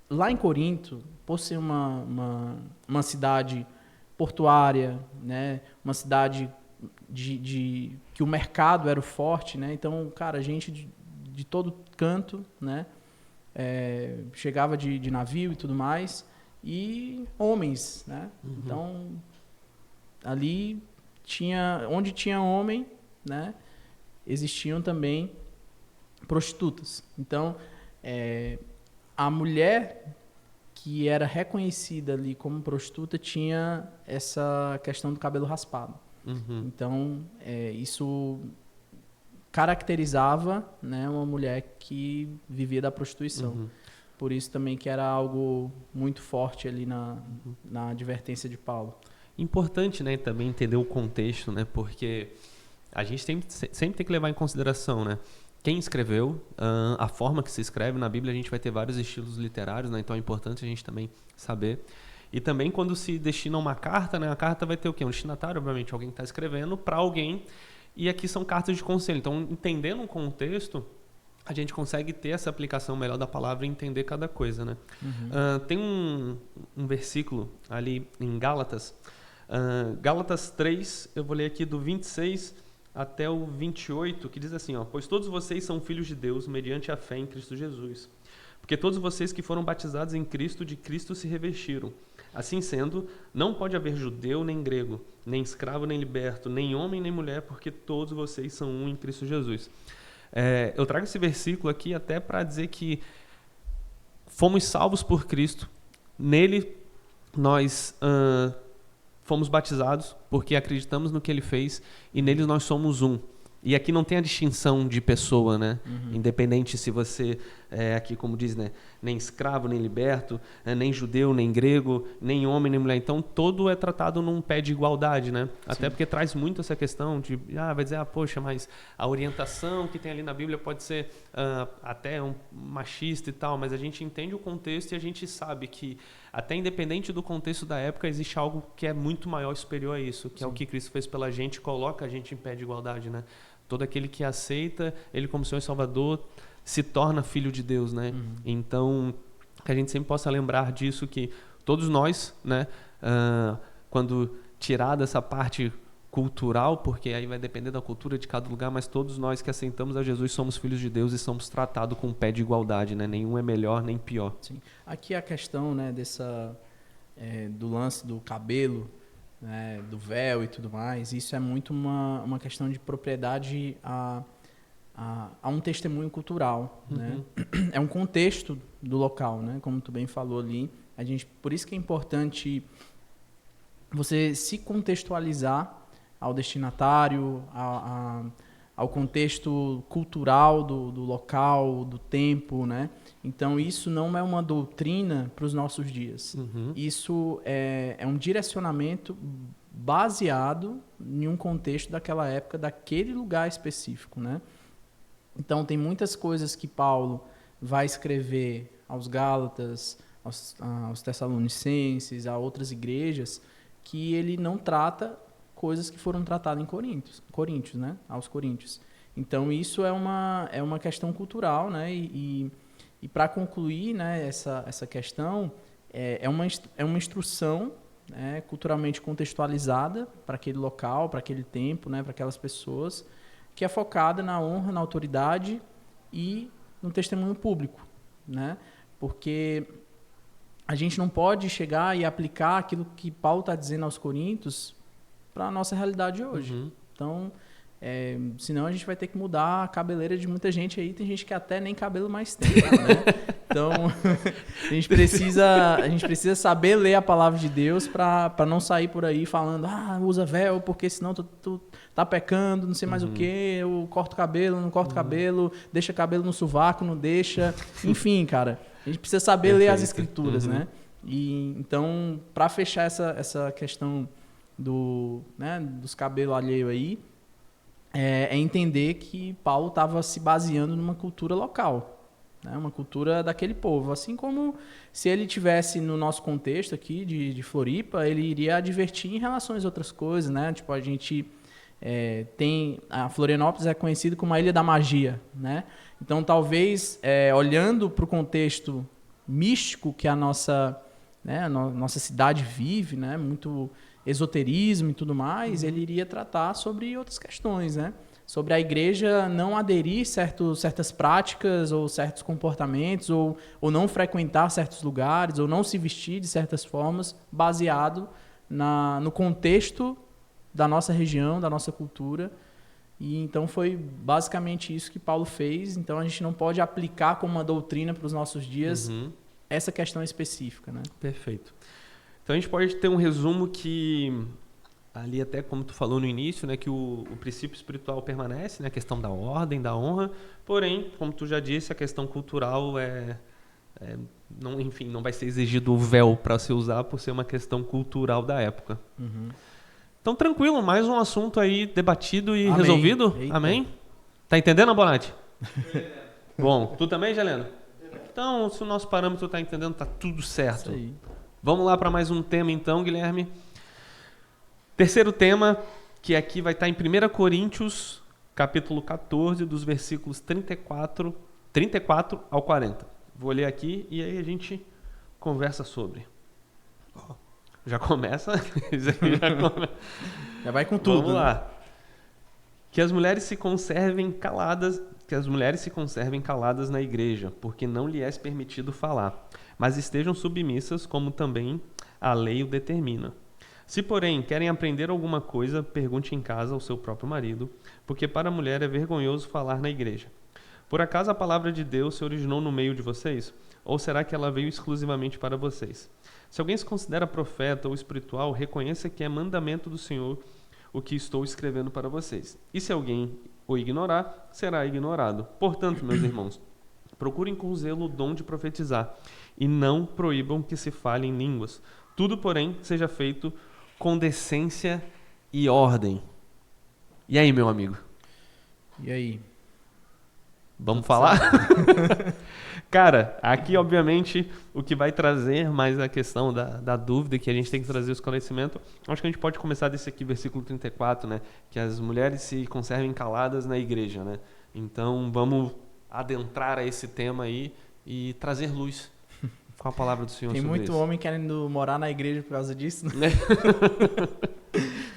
Lá em Corinto, por ser uma cidade portuária, né? Uma cidade que o mercado era o forte, né? Então, cara, gente de todo canto, né? Chegava de navio e tudo mais, e homens, né? Uhum. Então, ali onde tinha homem, né? Existiam também prostitutas. Então, a mulher que era reconhecida ali como prostituta tinha essa questão do cabelo raspado. Uhum. Então, isso caracterizava, né, uma mulher que vivia da prostituição. Uhum. Por isso também que era algo muito forte ali na advertência de Paulo. Importante, né, também entender o contexto, né, porque a gente sempre tem que levar em consideração, né, quem escreveu, a forma que se escreve. Na Bíblia a gente vai ter vários estilos literários, né, então é importante a gente também saber. E também quando se destina uma carta, né, a carta vai ter o quê? Um destinatário, obviamente, alguém que está escrevendo para alguém, e aqui são cartas de conselho. Então, entendendo o contexto, a gente consegue ter essa aplicação melhor da palavra e entender cada coisa, né? Uhum. Tem um versículo ali em Gálatas, Gálatas 3, eu vou ler aqui do 26 até o 28, que diz assim, ó: pois todos vocês são filhos de Deus mediante a fé em Cristo Jesus. Porque todos vocês que foram batizados em Cristo, de Cristo se revestiram. Assim sendo, não pode haver judeu nem grego, nem escravo nem liberto, nem homem nem mulher, porque todos vocês são um em Cristo Jesus. Eu trago esse versículo aqui até para dizer que fomos salvos por Cristo. Nele nós fomos batizados porque acreditamos no que Ele fez, e nele nós somos um. E aqui não tem a distinção de pessoa, né? Uhum. Independente se você aqui como diz, né, nem escravo, nem liberto, nem judeu, nem grego, nem homem, nem mulher. Então, todo é tratado num pé de igualdade, né? Sim. Até porque traz muito essa questão de, vai dizer, poxa, mas a orientação que tem ali na Bíblia pode ser até machista e tal, mas a gente entende o contexto e a gente sabe que, até independente do contexto da época, existe algo que é muito maior, superior a isso, que Sim. é o que Cristo fez pela gente, coloca a gente em pé de igualdade, né? Todo aquele que aceita Ele como Senhor e Salvador se torna filho de Deus, né? Uhum. Então, que a gente sempre possa lembrar disso, que todos nós, né, quando tirar dessa parte cultural, porque aí vai depender da cultura de cada lugar, mas todos nós que aceitamos a Jesus somos filhos de Deus e somos tratados com um pé de igualdade, né? Nenhum é melhor nem pior. Sim. Aqui a questão, né, do lance do cabelo, né, do véu e tudo mais, isso é muito uma questão de propriedade a um testemunho cultural, uhum. né? É um contexto do local, né? Como tu bem falou ali, por isso que é importante você se contextualizar ao destinatário, ao contexto cultural do local, do tempo, né? Então, isso não é uma doutrina para os nossos dias. Uhum. Isso é um direcionamento baseado em um contexto daquela época, daquele lugar específico, né? Então, tem muitas coisas que Paulo vai escrever aos Gálatas, aos Tessalonicenses, a outras igrejas, que ele não trata coisas que foram tratadas em Coríntios, né? Aos Coríntios. Então, isso é uma questão cultural, né? E para concluir, né, essa questão, é uma instrução, né, culturalmente contextualizada para aquele local, para aquele tempo, né, para aquelas pessoas, que é focada na honra, na autoridade e no testemunho público, né? Porque a gente não pode chegar e aplicar aquilo que Paulo está dizendo aos Coríntios para a nossa realidade hoje. Uhum. Então, senão a gente vai ter que mudar a cabeleira de muita gente aí. Tem gente que até nem cabelo mais tem, né? Então, a gente precisa saber ler a palavra de Deus para não sair por aí falando, usa véu, porque senão tu tá pecando, não sei mais o quê, eu corto o cabelo, não corto o cabelo, deixa cabelo no sovaco, não deixa. Enfim, cara, a gente precisa saber ler as escrituras, né? E então, para fechar essa questão dos cabelos alheios aí, é entender que Paulo estava se baseando numa cultura local, né? Uma cultura daquele povo. Assim como se ele tivesse no nosso contexto aqui de Floripa, ele iria advertir em relação às outras coisas, né? Tipo, a gente a Florianópolis é conhecida como a Ilha da Magia, né? Então, talvez, olhando para o contexto místico que a nossa cidade vive, né? Muito esoterismo e tudo mais, ele iria tratar sobre outras questões, né? Sobre a igreja não aderir certas práticas ou certos comportamentos, ou não frequentar certos lugares, ou não se vestir de certas formas, baseado no contexto da nossa região, da nossa cultura. E então foi basicamente isso que Paulo fez. Então a gente não pode aplicar como uma doutrina para os nossos dias essa questão específica, né? Perfeito. Então a gente pode ter um resumo que, ali até como tu falou no início, né, que o princípio espiritual permanece, né, a questão da ordem, da honra, porém, como tu já disse, a questão cultural não vai ser exigido o véu para se usar por ser uma questão cultural da época. Então tranquilo, mais um assunto aí debatido e resolvido. Eita. Amém? Tá entendendo, Bonatti? Bom, tu também, Geleno? Então, se o nosso parâmetro tá entendendo, tá tudo certo. Isso aí. Vamos lá para mais um tema então, Guilherme. Terceiro tema, que aqui vai estar em 1 Coríntios, capítulo 14, dos versículos 34 ao 40. Vou ler aqui e aí a gente conversa sobre. Já começa? Já vai com tudo. Vamos lá. Que as mulheres se conservem caladas na igreja, porque não lhe é permitido falar, mas estejam submissas, como também a lei o determina. Se, porém, querem aprender alguma coisa, pergunte em casa ao seu próprio marido, porque para a mulher é vergonhoso falar na igreja. Por acaso a palavra de Deus se originou no meio de vocês? Ou será que ela veio exclusivamente para vocês? Se alguém se considera profeta ou espiritual, reconheça que é mandamento do Senhor o que estou escrevendo para vocês. E se alguém o ignorar, será ignorado. Portanto, meus irmãos, procurem com zelo o dom de profetizar e não proíbam que se fale em línguas. Tudo, porém, seja feito com decência e ordem. E aí, meu amigo? E aí? Vamos falar? Cara, aqui, obviamente, o que vai trazer mais a questão da dúvida, que a gente tem que trazer o esclarecimento, acho que a gente pode começar desse aqui, versículo 34, né? Que as mulheres se conservem caladas na igreja, né? Então, vamos adentrar a esse tema aí e trazer luz com a palavra do Senhor. Tem sobre muito isso. homem querendo morar na igreja por causa disso, né?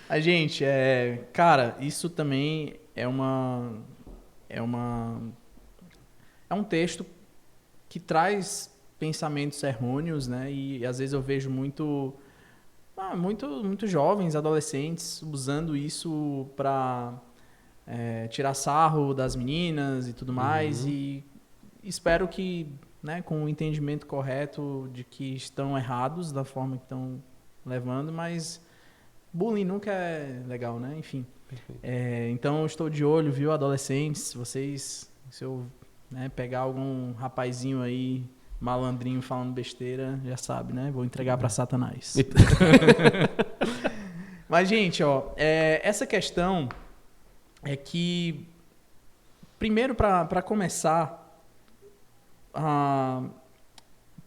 A gente, cara, isso também é um texto que traz pensamentos errôneos, né? E às vezes eu vejo muito jovens, adolescentes, usando isso para tirar sarro das meninas e tudo mais. E espero que, né, com o entendimento correto de que estão errados da forma que estão levando, mas bullying nunca é legal, né? Enfim. Então eu estou de olho, viu, adolescentes, se eu pegar algum rapazinho aí malandrinho falando besteira, já sabe, né? Vou entregar para Satanás. Mas, gente, essa questão é que, primeiro, para começar,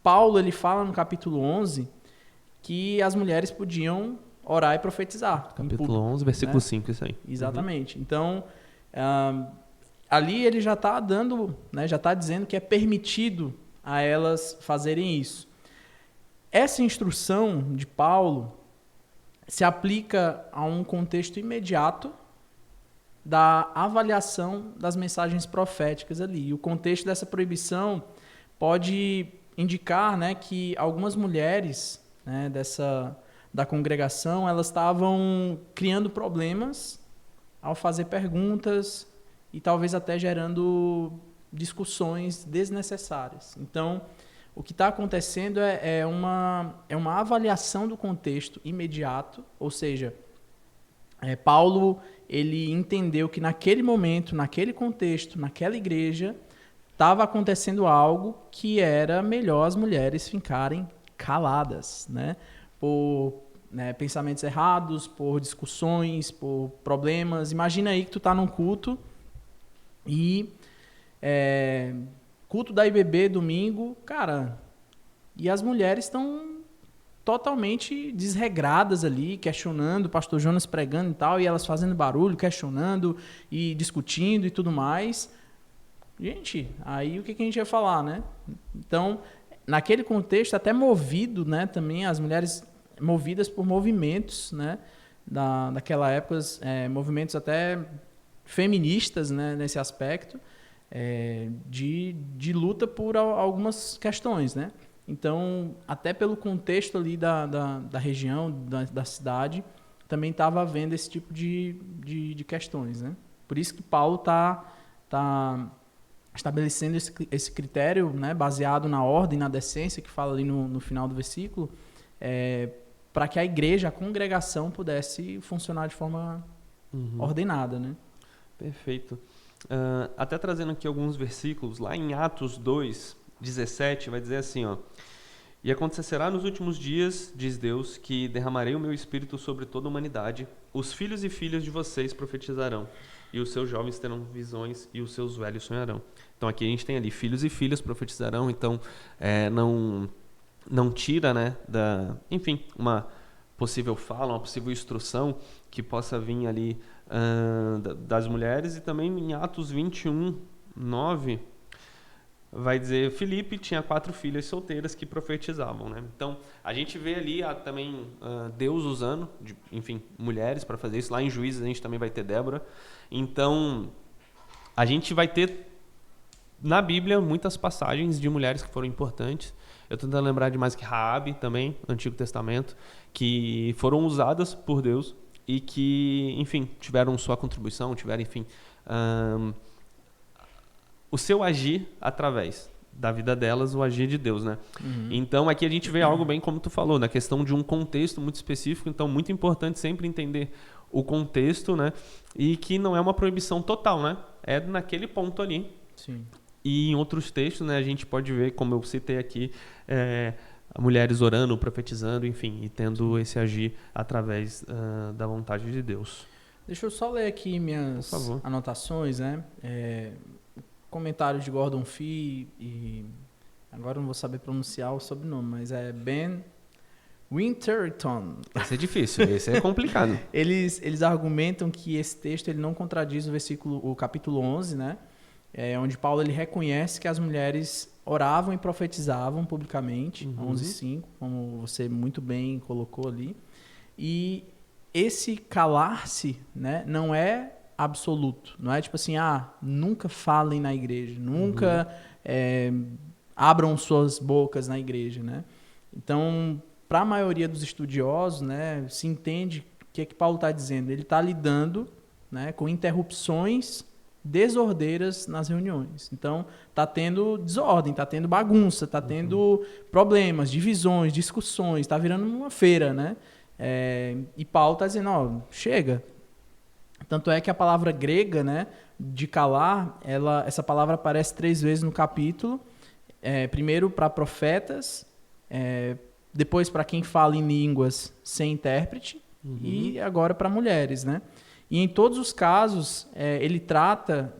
Paulo ele fala no capítulo 11 que as mulheres podiam orar e profetizar. Capítulo 11, versículo 5, isso aí. Exatamente. Então, ali ele já está dando, né, já está dizendo que é permitido a elas fazerem isso. Essa instrução de Paulo se aplica a um contexto imediato da avaliação das mensagens proféticas ali. E o contexto dessa proibição pode indicar, né, que algumas mulheres, né, da congregação, elas estavam criando problemas ao fazer perguntas e talvez até gerando discussões desnecessárias. Então, o que está acontecendo é uma avaliação do contexto imediato, ou seja, Paulo ele entendeu que naquele momento, naquele contexto, naquela igreja, estava acontecendo algo que era melhor as mulheres ficarem caladas, né? Por pensamentos errados, por discussões, por problemas. Imagina aí que tu tá num culto e culto da IBB domingo, cara, e as mulheres estão totalmente desregradas ali, questionando, o pastor Jonas pregando e tal, e elas fazendo barulho, questionando e discutindo e tudo mais. Gente, aí o que a gente ia falar, né? Então, naquele contexto, até movido, né, também as mulheres movidas por movimentos, né, daquela época, movimentos até feministas, né, nesse aspecto, de luta por algumas questões, né? Então, até pelo contexto ali da região, da cidade, também estava havendo esse tipo de questões, né? Por isso que Paulo está estabelecendo esse critério, né, baseado na ordem, na decência, que fala ali no final do versículo, para que a igreja, a congregação, pudesse funcionar de forma ordenada, né? Perfeito. Até trazendo aqui alguns versículos, lá em Atos 2:17, vai dizer assim, ó: "E acontecerá nos últimos dias, diz Deus, que derramarei o meu espírito sobre toda a humanidade. Os filhos e filhas de vocês profetizarão, e os seus jovens terão visões, e os seus velhos sonharão." Então aqui a gente tem ali, filhos e filhas profetizarão, então não tira, né, enfim, uma possível fala, uma possível instrução que possa vir ali das mulheres. E também em Atos 21:9 vai dizer: Filipe tinha 4 filhas solteiras que profetizavam, né? Então a gente vê ali também Deus usando, enfim, mulheres para fazer isso. Lá em Juízes a gente também vai ter Débora. Então a gente vai ter na Bíblia muitas passagens de mulheres que foram importantes. Eu estou tentando lembrar de mais, que Raabe também, no Antigo Testamento, que foram usadas por Deus e que, enfim, tiveram sua contribuição, tiveram, enfim, o seu agir através da vida delas, o agir de Deus, né? Então aqui a gente vê algo bem como tu falou, na questão de um contexto muito específico. Então muito importante sempre entender o contexto, né? E que não é uma proibição total, né? É naquele ponto ali. Sim. E em outros textos, né, a gente pode ver, como eu citei aqui, mulheres orando, profetizando, enfim, e tendo esse agir através da vontade de Deus. Deixa eu só ler aqui minhas anotações, né? Comentários de Gordon Fee, e agora eu não vou saber pronunciar o sobrenome, mas é Ben Winterton. Esse é difícil, esse é complicado. Eles argumentam que esse texto ele não contradiz o capítulo 11, né? Onde Paulo ele reconhece que as mulheres oravam e profetizavam publicamente, 11:5, como você muito bem colocou ali. E esse calar-se, né, não é absoluto. Não é tipo assim, nunca falem na igreja, nunca abram suas bocas na igreja, né? Então, para a maioria dos estudiosos, né, se entende o que Paulo está dizendo. Ele está lidando, né, com interrupções desordeiras nas reuniões. Então, está tendo desordem, está tendo bagunça, está tendo problemas, divisões, discussões, está virando uma feira, né? E Paulo está dizendo, chega. Tanto é que a palavra grega, né, de calar, essa palavra aparece 3 vezes no capítulo. Primeiro para profetas, depois para quem fala em línguas sem intérprete, e agora para mulheres, né? E em todos os casos, ele trata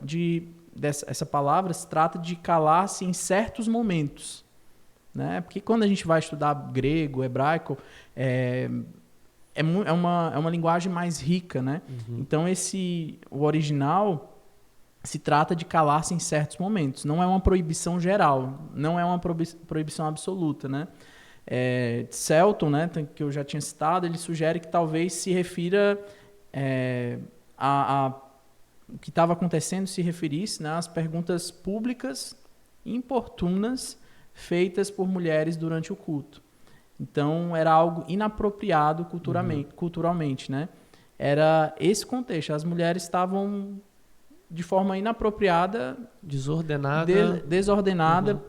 essa palavra se trata de calar-se em certos momentos, né? Porque quando a gente vai estudar grego, hebraico, é uma linguagem mais rica, né? Então o original se trata de calar-se em certos momentos. Não é uma proibição geral, não é uma proibição absoluta, né? Selton, né, que eu já tinha citado, ele sugere que talvez se refira o que estava acontecendo se referisse, né, às perguntas públicas importunas feitas por mulheres durante o culto. Então, era algo inapropriado culturalmente, né? Era esse contexto. As mulheres estavam de forma inapropriada, desordenada,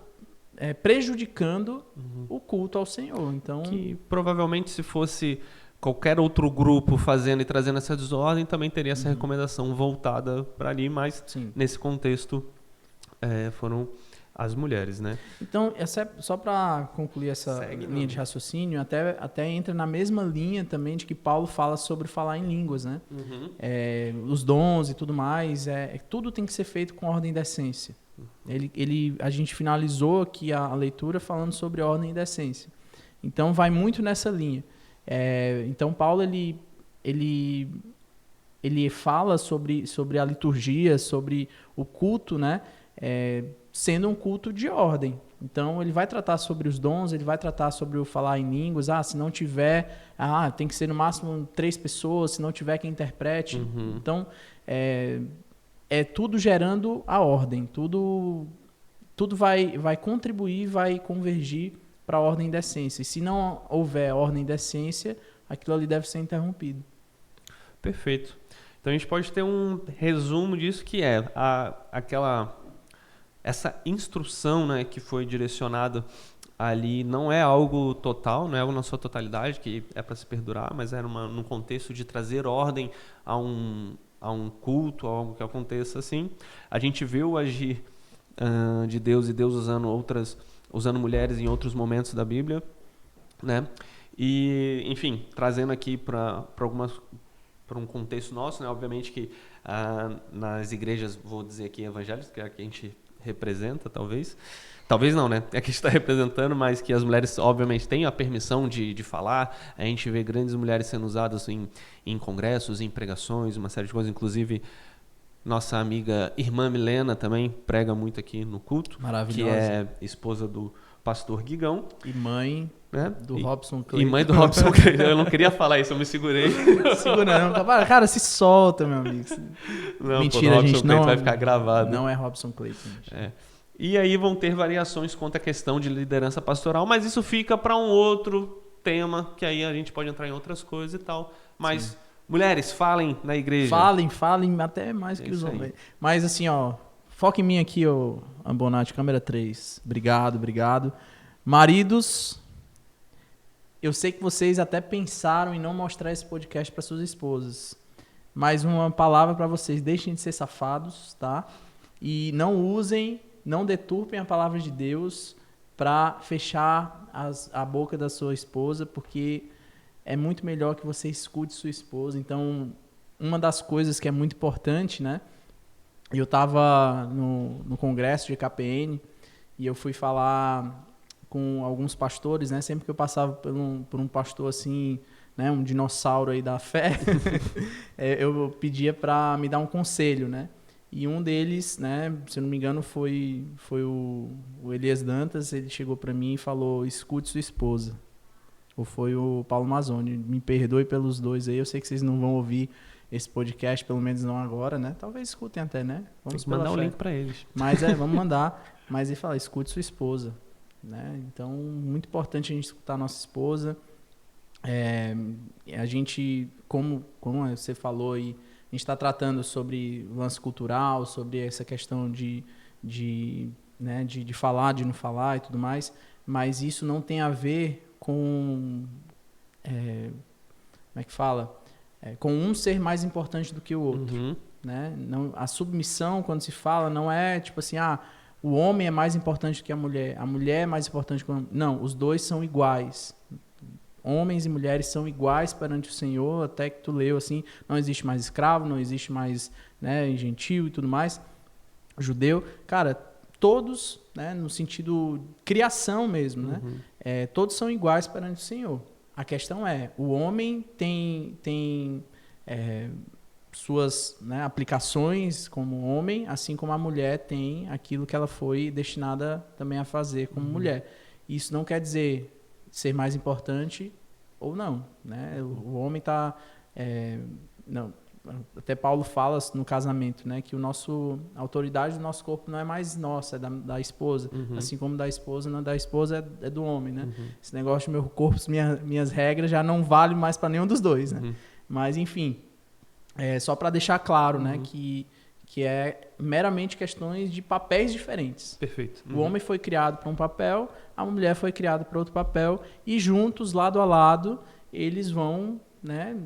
prejudicando o culto ao Senhor. Então, que provavelmente se fosse qualquer outro grupo fazendo e trazendo essa desordem, também teria essa recomendação voltada para ali, mas nesse contexto foram as mulheres, né? Então, só para concluir essa linha de raciocínio, até entra na mesma linha também de que Paulo fala sobre falar em línguas, né? Os dons e tudo mais, tudo tem que ser feito com ordem e decência. A gente finalizou aqui a leitura falando sobre ordem e decência. Então, vai muito nessa linha. Então, Paulo ele fala sobre a liturgia, sobre o culto, né? Sendo um culto de ordem. Então, ele vai tratar sobre os dons, ele vai tratar sobre o falar em línguas. Se não tiver, tem que ser no máximo 3 pessoas, se não tiver quem interprete. Então, tudo gerando a ordem, tudo vai contribuir, vai convergir para a ordem e decência. E se não houver ordem e decência, aquilo ali deve ser interrompido. Perfeito. Então, a gente pode ter um resumo disso, que essa instrução, né, que foi direcionada ali não é algo total, não é algo na sua totalidade, que é para se perdurar, mas era num contexto de trazer ordem a um culto, a algo que aconteça assim. A gente vê o agir de Deus, e Deus usando mulheres em outros momentos da Bíblia, né? E, enfim, trazendo aqui para um contexto nosso, né? Obviamente que nas igrejas, vou dizer aqui, evangélicas, que é a que a gente representa, talvez não, né? É que a gente está representando, mas que as mulheres, obviamente, têm a permissão de falar. A gente vê grandes mulheres sendo usadas em congressos, em pregações, uma série de coisas. Inclusive, nossa amiga irmã Milena também prega muito aqui no culto. Maravilhosa. Que é esposa do pastor Guigão. E mãe, né, do Robson Cleiton. E mãe do Robson Cleiton. Eu não queria falar isso, eu me segurei. Segura não. Cara, se solta, meu amigo. Não, mentira, Robson gente. Cleiton Não vai ficar gravado. Não é Robson Cleiton, gente. E aí vão ter variações quanto à questão de liderança pastoral, mas isso fica para um outro tema, que aí a gente pode entrar em outras coisas e tal. Mas, mulheres, falem na igreja. Falem até mais que os homens. Mas assim, foca em mim aqui, Ambonati, câmera 3. Obrigado. Maridos, eu sei que vocês até pensaram em não mostrar esse podcast para suas esposas. Mas uma palavra para vocês, deixem de ser safados, tá? E não deturpem a palavra de Deus para fechar a boca da sua esposa, porque é muito melhor que você escute sua esposa. Então, uma das coisas que é muito importante, né? Eu estava no congresso de KPN e eu fui falar com alguns pastores, né? Sempre que eu passava por um pastor assim, né? Um dinossauro aí da fé, eu pedia para me dar um conselho, né? E um deles, né, se eu não me engano, foi o Elias Dantas. Ele chegou para mim e falou: escute sua esposa. Ou foi o Paulo Mazzoni. Me perdoe pelos dois aí. Eu sei que vocês não vão ouvir esse podcast, pelo menos não agora, né? Talvez escutem até, né? Vamos mandar um link para eles. Mas vamos mandar. Mas ele fala: escute sua esposa, né? Então, muito importante a gente escutar a nossa esposa. A gente, como você falou aí, a gente está tratando sobre o lance cultural, sobre essa questão de falar, de não falar e tudo mais, mas isso não tem a ver com, como é que fala? Com um ser mais importante do que o outro. Né? Não, a submissão, quando se fala, não é tipo assim, o homem é mais importante do que a mulher é mais importante que o homem. Não, os dois são iguais. Homens e mulheres são iguais perante o Senhor, até que tu leu assim, não existe mais escravo, não existe mais, né, gentil e tudo mais, judeu. Cara, todos, né, no sentido criação mesmo, né, todos são iguais perante o Senhor. A questão é, o homem tem suas, né, aplicações como homem, assim como a mulher tem aquilo que ela foi destinada também a fazer como mulher. Isso não quer dizer ser mais importante ou não, né? O homem está, não, até Paulo fala no casamento, né, que a autoridade do nosso corpo não é mais nossa, é da esposa, assim como da esposa, não da esposa é do homem, né? Esse negócio de meu corpo, minhas regras já não vale mais para nenhum dos dois, né? Mas enfim, só para deixar claro, né, que que é meramente questões de papéis diferentes. Perfeito. O homem foi criado para um papel, a mulher foi criada para outro papel, e juntos, lado a lado, eles vão, né,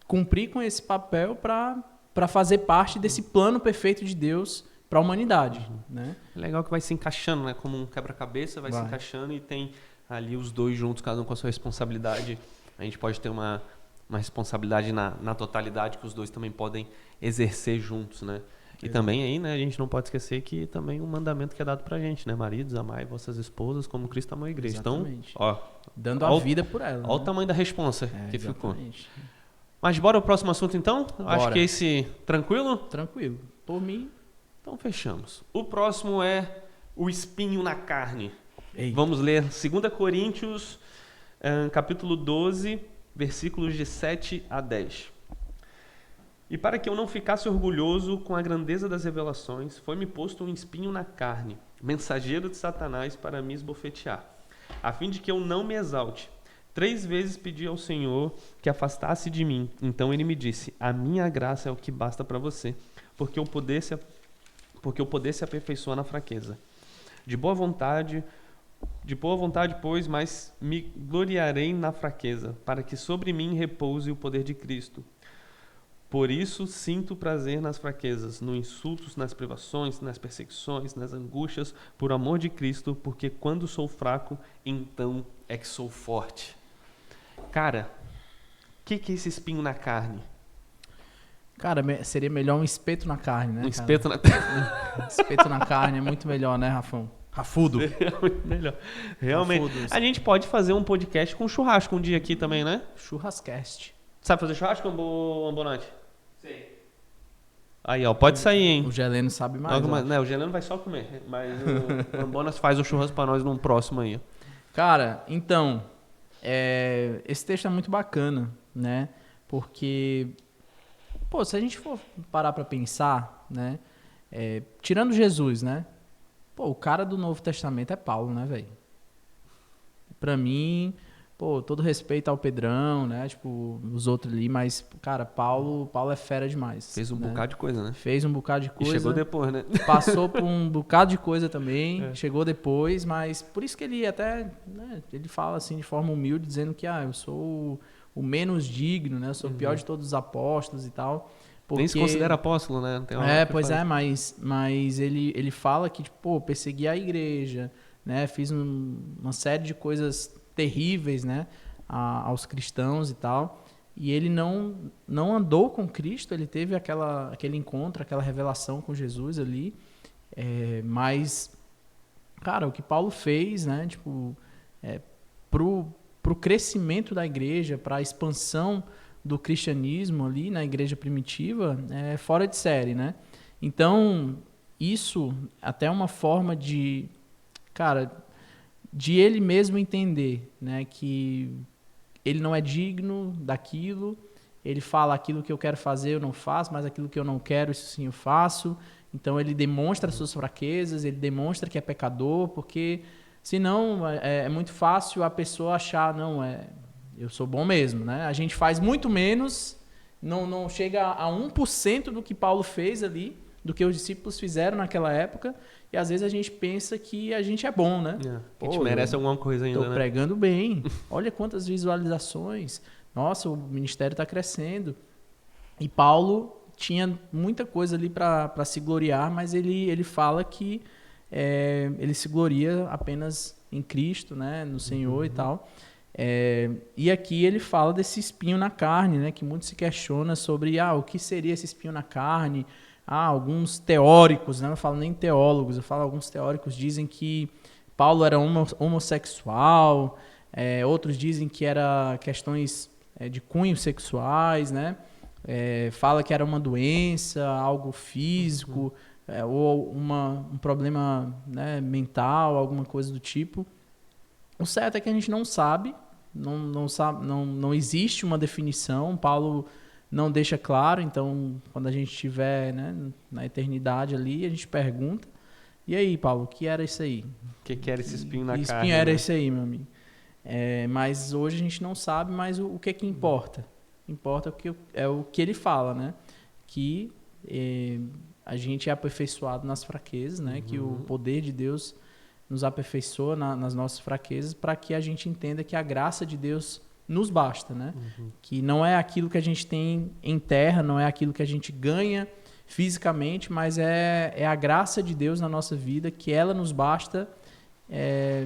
cumprir com esse papel para fazer parte desse plano perfeito de Deus para a humanidade. Né? É legal que vai se encaixando, né? Como um quebra-cabeça, vai se encaixando e tem ali os dois juntos, cada um com a sua responsabilidade. A gente pode ter uma responsabilidade na totalidade que os dois também podem exercer juntos, né? E também aí, né, a gente não pode esquecer que também um mandamento que é dado pra gente, né? Maridos, amai vossas esposas como Cristo amou a igreja. Exatamente. Então, ó, dando a vida por ela. Olha o tamanho da responsa que exatamente. ficou. Mas bora ao próximo assunto então? Bora. Acho que esse... Tranquilo? Tranquilo. Por mim... Então fechamos. O próximo é o espinho na carne. Eita. Vamos ler 2 Coríntios, capítulo 12, versículos de 7 a 10. E para que eu não ficasse orgulhoso com a grandeza das revelações, foi-me posto um espinho na carne, mensageiro de Satanás para me esbofetear, a fim de que eu não me exalte. 3 vezes pedi ao Senhor que afastasse de mim. Então ele me disse: a minha graça é o que basta para você, porque o poder se aperfeiçoa na fraqueza. De boa vontade, pois, mas me gloriarei na fraqueza, para que sobre mim repouse o poder de Cristo. Por isso sinto prazer nas fraquezas, nos insultos, nas privações, nas perseguições, nas angústias, por amor de Cristo, porque quando sou fraco, então é que sou forte. Cara, o que é esse espinho na carne? Cara, seria melhor um espeto na carne, né? Um espeto na carne. Espeto na carne é muito melhor, né, Rafão? Rafudo. É muito melhor. Realmente. Rafudo. A gente pode fazer um podcast com churrasco um dia aqui também, né? Churrascast. Sabe fazer churrasco, Ambonante? Sim. Aí, ó, pode sair, hein? O Geleno sabe mais. Não, o Geleno vai só comer. Mas o Ambonas faz o churrasco pra nós num próximo aí. Cara, então, esse texto é muito bacana, né? Porque, pô, se a gente for parar pra pensar, né? Tirando Jesus, né? Pô, o cara do Novo Testamento é Paulo, né, velho? Pra mim, pô, todo respeito ao Pedrão, né? Tipo, os outros ali, mas, cara, Paulo é fera demais. Fez um bocado de coisa, né? Fez um bocado de coisa. E chegou depois, né? Passou por um bocado de coisa também, chegou depois, mas por isso que ele até, né, ele fala assim de forma humilde, dizendo que eu sou o menos digno, né? Eu sou o pior de todos os apóstolos e tal. Porque... Nem se considera apóstolo, né? Tem pois é, mas ele fala que, tipo, pô, persegui a igreja, né? Fiz uma série de coisas terríveis, né? Aos cristãos e tal. E ele não andou com Cristo, ele teve aquele encontro, aquela revelação com Jesus ali. Mas, cara, o que Paulo fez, né? Tipo, pro crescimento da igreja, para a expansão do cristianismo ali na igreja primitiva, é fora de série, né? Então, isso até é uma forma de, cara, de ele mesmo entender, né, que ele não é digno daquilo, ele fala aquilo que eu quero fazer eu não faço, mas aquilo que eu não quero, isso sim eu faço. Então ele demonstra as suas fraquezas, ele demonstra que é pecador, porque senão é muito fácil a pessoa achar, eu sou bom mesmo, né? A gente faz muito menos, não chega a 1% do que Paulo fez ali, do que os discípulos fizeram naquela época, e às vezes a gente pensa que a gente é bom, né? A gente merece alguma coisa ainda, né? Tô pregando bem, olha quantas visualizações, nossa, o ministério está crescendo. E Paulo tinha muita coisa ali para se gloriar, mas ele fala que ele se gloria apenas em Cristo, né? No Senhor e tal. E aqui ele fala desse espinho na carne, né? Que muito se questiona sobre o que seria esse espinho na carne. Alguns teóricos, né? Não falo nem teólogos, eu falo alguns teóricos dizem que Paulo era homossexual, outros dizem que era questões de cunho sexuais, né? Fala que era uma doença, algo físico, ou um problema, né, mental, alguma coisa do tipo. O certo é que a gente não sabe, não existe uma definição. Paulo não deixa claro, então quando a gente estiver, né, na eternidade ali, a gente pergunta: e aí, Paulo, o que era isso aí? O que era esse espinho na carne? Que espinho era esse aí, meu amigo? Mas hoje a gente não sabe, mas o que é que importa? Importa o que ele fala, né? Que a gente é aperfeiçoado nas fraquezas, né? Que o poder de Deus nos aperfeiçoa nas nossas fraquezas para que a gente entenda que a graça de Deus nos basta, né? Que não é aquilo que a gente tem em terra, não é aquilo que a gente ganha fisicamente, mas é a graça de Deus na nossa vida, que ela nos basta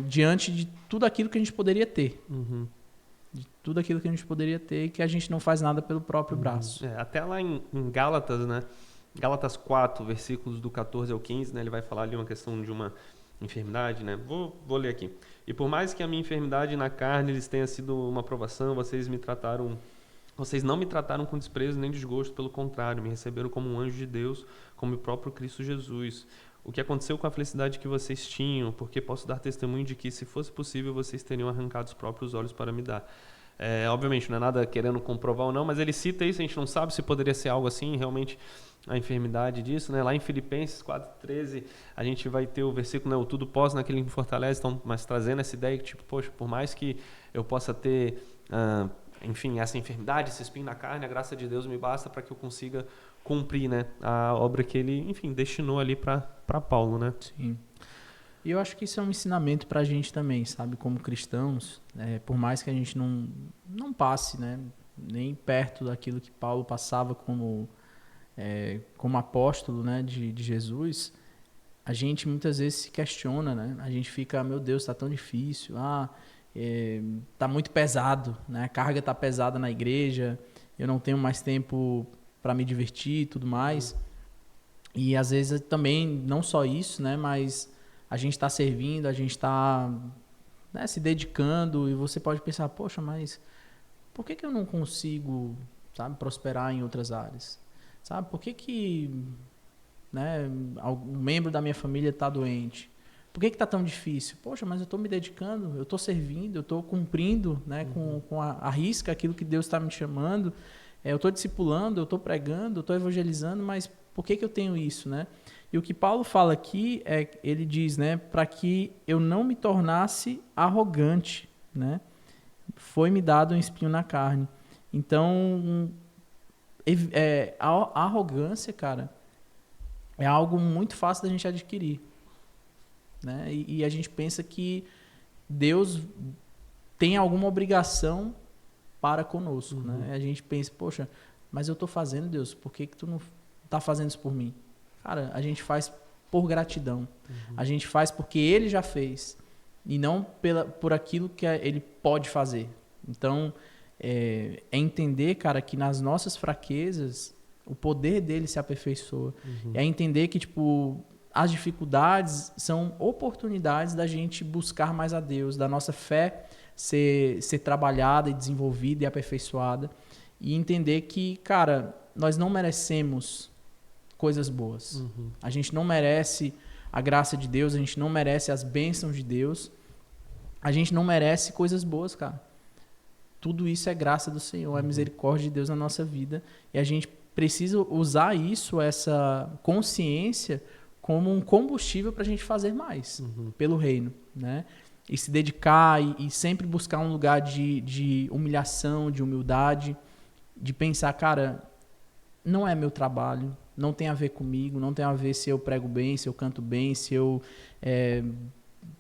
diante de tudo aquilo que a gente poderia ter. De tudo aquilo que a gente poderia ter e que a gente não faz nada pelo próprio braço. Até lá em Gálatas, né? Gálatas 4, versículos do 14 ao 15, né? Ele vai falar ali uma questão de uma enfermidade, né? Vou ler aqui. E por mais que a minha enfermidade na carne lhes tenha sido uma provação, vocês não me trataram com desprezo nem desgosto, pelo contrário, me receberam como um anjo de Deus, como o próprio Cristo Jesus. O que aconteceu com a felicidade que vocês tinham, porque posso dar testemunho de que, se fosse possível, vocês teriam arrancado os próprios olhos para me dar. Obviamente, não é nada querendo comprovar ou não, mas ele cita isso, a gente não sabe se poderia ser algo assim, realmente, a enfermidade disso, né? Lá em Filipenses 4:13, a gente vai ter o versículo, né? O tudo posso naquele que me fortalece, então, mas trazendo essa ideia que, tipo, poxa, por mais que eu possa ter, enfim, essa enfermidade, esse espinho na carne, a graça de Deus me basta para que eu consiga cumprir, né? A obra que ele, enfim, destinou ali para Paulo, né? Sim. E eu acho que isso é um ensinamento para a gente também, sabe? Como cristãos, por mais que a gente não passe, né? Nem perto daquilo que Paulo passava como apóstolo, né? de Jesus, a gente muitas vezes se questiona, né? A gente fica, meu Deus, está tão difícil, tá muito pesado, né? A carga está pesada na igreja, eu não tenho mais tempo para me divertir e tudo mais. E às vezes também, não só isso, né? Mas a gente está servindo, a gente está, né, se dedicando, e você pode pensar, poxa, mas por que eu não consigo, sabe, prosperar em outras áreas? Sabe, por que né, algum membro da minha família está doente? Por que está tão difícil? Poxa, mas eu estou me dedicando, eu estou servindo, eu estou cumprindo, né, com a risca aquilo que Deus está me chamando, eu estou discipulando, eu estou pregando, eu estou evangelizando, mas por que eu tenho isso, né? E o que Paulo fala aqui, ele diz, né, para que eu não me tornasse arrogante, né? Foi-me dado um espinho na carne. Então, a arrogância, cara, é algo muito fácil da gente adquirir, né? E a gente pensa que Deus tem alguma obrigação para conosco, né? A gente pensa, poxa, mas eu estou fazendo, Deus, por que tu não está fazendo isso por mim? Cara, a gente faz por gratidão. A gente faz porque Ele já fez e não por aquilo que Ele pode fazer. Então, é entender, cara, que nas nossas fraquezas o poder dele se aperfeiçoa. É entender que, tipo, as dificuldades são oportunidades da gente buscar mais a Deus, da nossa fé ser trabalhada e desenvolvida e aperfeiçoada, e entender que, cara, nós não merecemos coisas boas. A gente não merece a graça de Deus, a gente não merece as bênçãos de Deus, a gente não merece coisas boas, cara. Tudo isso é graça do Senhor, é misericórdia de Deus na nossa vida, e a gente precisa usar isso, essa consciência, como um combustível para a gente fazer mais pelo reino, né? E se dedicar e sempre buscar um lugar de humilhação, de humildade, de pensar, cara, não é meu trabalho, não tem a ver comigo, não tem a ver se eu prego bem, se eu canto bem, se eu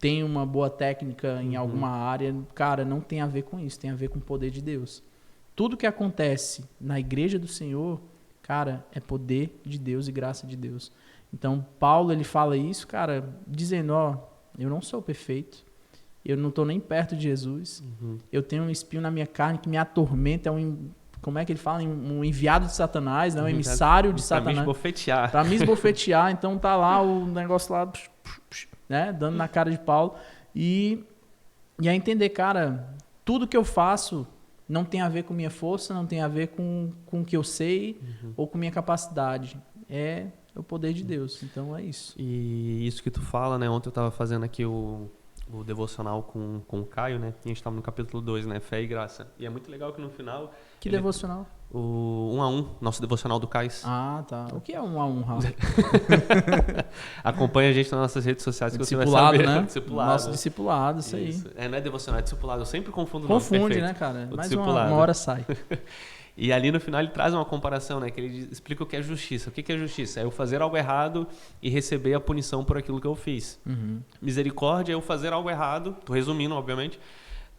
tenho uma boa técnica em alguma área. Cara, não tem a ver com isso, tem a ver com o poder de Deus. Tudo que acontece na igreja do Senhor, cara, é poder de Deus e graça de Deus. Então, Paulo, ele fala isso, cara, dizendo, eu não sou perfeito, eu não estou nem perto de Jesus, eu tenho um espinho na minha carne que me atormenta, como é que ele fala? Um enviado de Satanás, né? Um emissário de Satanás. Para me esbofetear. Para me esbofetear. Então tá lá o negócio lá, né? Dando na cara de Paulo. E a entender, cara, tudo que eu faço não tem a ver com minha força, não tem a ver com o que eu sei ou com minha capacidade. É o poder de Deus. Então é isso. E isso que tu fala, né? Ontem eu estava fazendo aqui o devocional com o Caio, né? E a gente estava no capítulo 2, né? Fé e graça. E é muito legal que no final... Que devocional? O 1 a 1, nosso devocional do Cais. Ah, tá. O que é 1 a 1, Raul? Acompanha a gente nas nossas redes sociais que você vai discipulado, saber. Né? Discipulado. Nosso discipulado, isso aí. Não é devocional, é discipulado. Eu sempre confundo o nome. Confunde, perfeito. né, cara? O Mas discipulado. uma hora sai. E ali no final ele traz uma comparação, né? Que ele explica o que é justiça. O que é justiça? É eu fazer algo errado e receber a punição por aquilo que eu fiz. Misericórdia é eu fazer algo errado, tô resumindo, obviamente,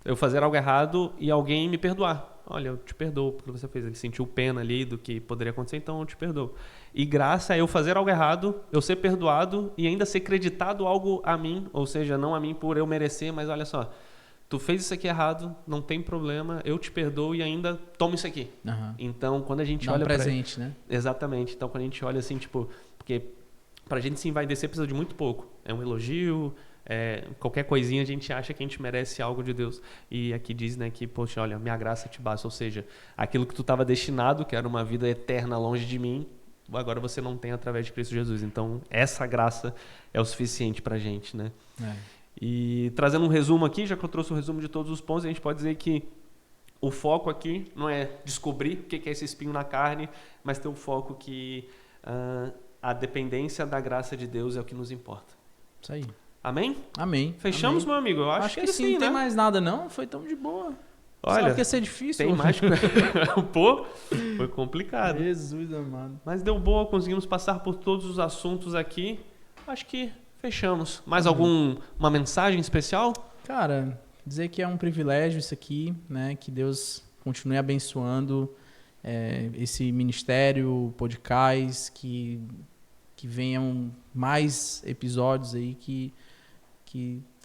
eu fazer algo errado e alguém me perdoar. Olha, eu te perdoo pelo que você fez. Ele sentiu pena ali do que poderia acontecer, então eu te perdoo. E graça é eu fazer algo errado, eu ser perdoado e ainda ser creditado algo a mim, ou seja, não a mim por eu merecer, mas olha só, tu fez isso aqui errado, não tem problema, eu te perdoo e ainda toma isso aqui. Então, quando a gente olha presente, né? Exatamente. Então, quando a gente olha assim, tipo, porque pra gente se envaidecer precisa de muito pouco. É um elogio, qualquer coisinha a gente acha que a gente merece algo de Deus. E aqui diz, né, que, poxa, olha, minha graça te basta. Ou seja, aquilo que tu estava destinado, que era uma vida eterna longe de mim, agora você não tem através de Cristo Jesus. Então, essa graça é o suficiente pra gente, né? E trazendo um resumo aqui, já que eu trouxe o resumo de todos os pontos, a gente pode dizer que o foco aqui não é descobrir o que é esse espinho na carne, mas ter o foco que a dependência da graça de Deus é o que nos importa. Isso aí. Amém? Amém. Fechamos, meu amigo? Eu acho que sim, não né? tem mais nada não, foi tão de boa. Olha, que ia ser difícil. Tem mais... Pô, foi complicado. Jesus amado. Mas deu boa, conseguimos passar por todos os assuntos aqui. Acho que fechamos. Mais uma mensagem especial? Cara, dizer que é um privilégio isso aqui, né? Que Deus continue abençoando esse ministério, podcast, que venham mais episódios aí que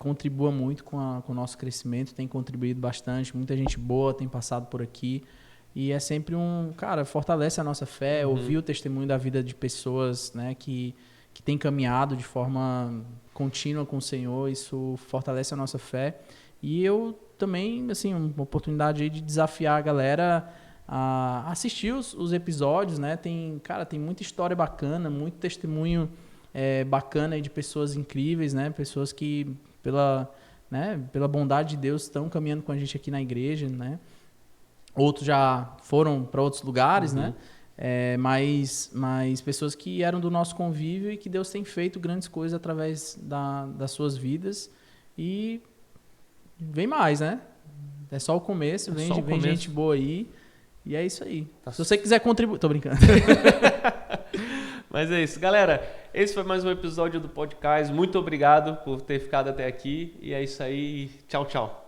contribua muito com o nosso crescimento, tem contribuído bastante, muita gente boa tem passado por aqui e é sempre fortalece a nossa fé, ouvir o testemunho da vida de pessoas, né, que tem caminhado de forma contínua com o Senhor, isso fortalece a nossa fé. E eu também, assim, uma oportunidade aí de desafiar a galera a assistir os episódios, né? Tem muita história bacana, muito testemunho bacana aí de pessoas incríveis, né? Pessoas que, pela bondade de Deus, estão caminhando com a gente aqui na igreja, né? Outros já foram para outros lugares, né? Mas pessoas que eram do nosso convívio e que Deus tem feito grandes coisas através das suas vidas. E vem mais, né? É só o começo, vem gente boa aí. E é isso aí. Se você quiser contribuir... Tô brincando. Mas é isso. Galera, esse foi mais um episódio do podcast. Muito obrigado por ter ficado até aqui. E é isso aí. Tchau, tchau.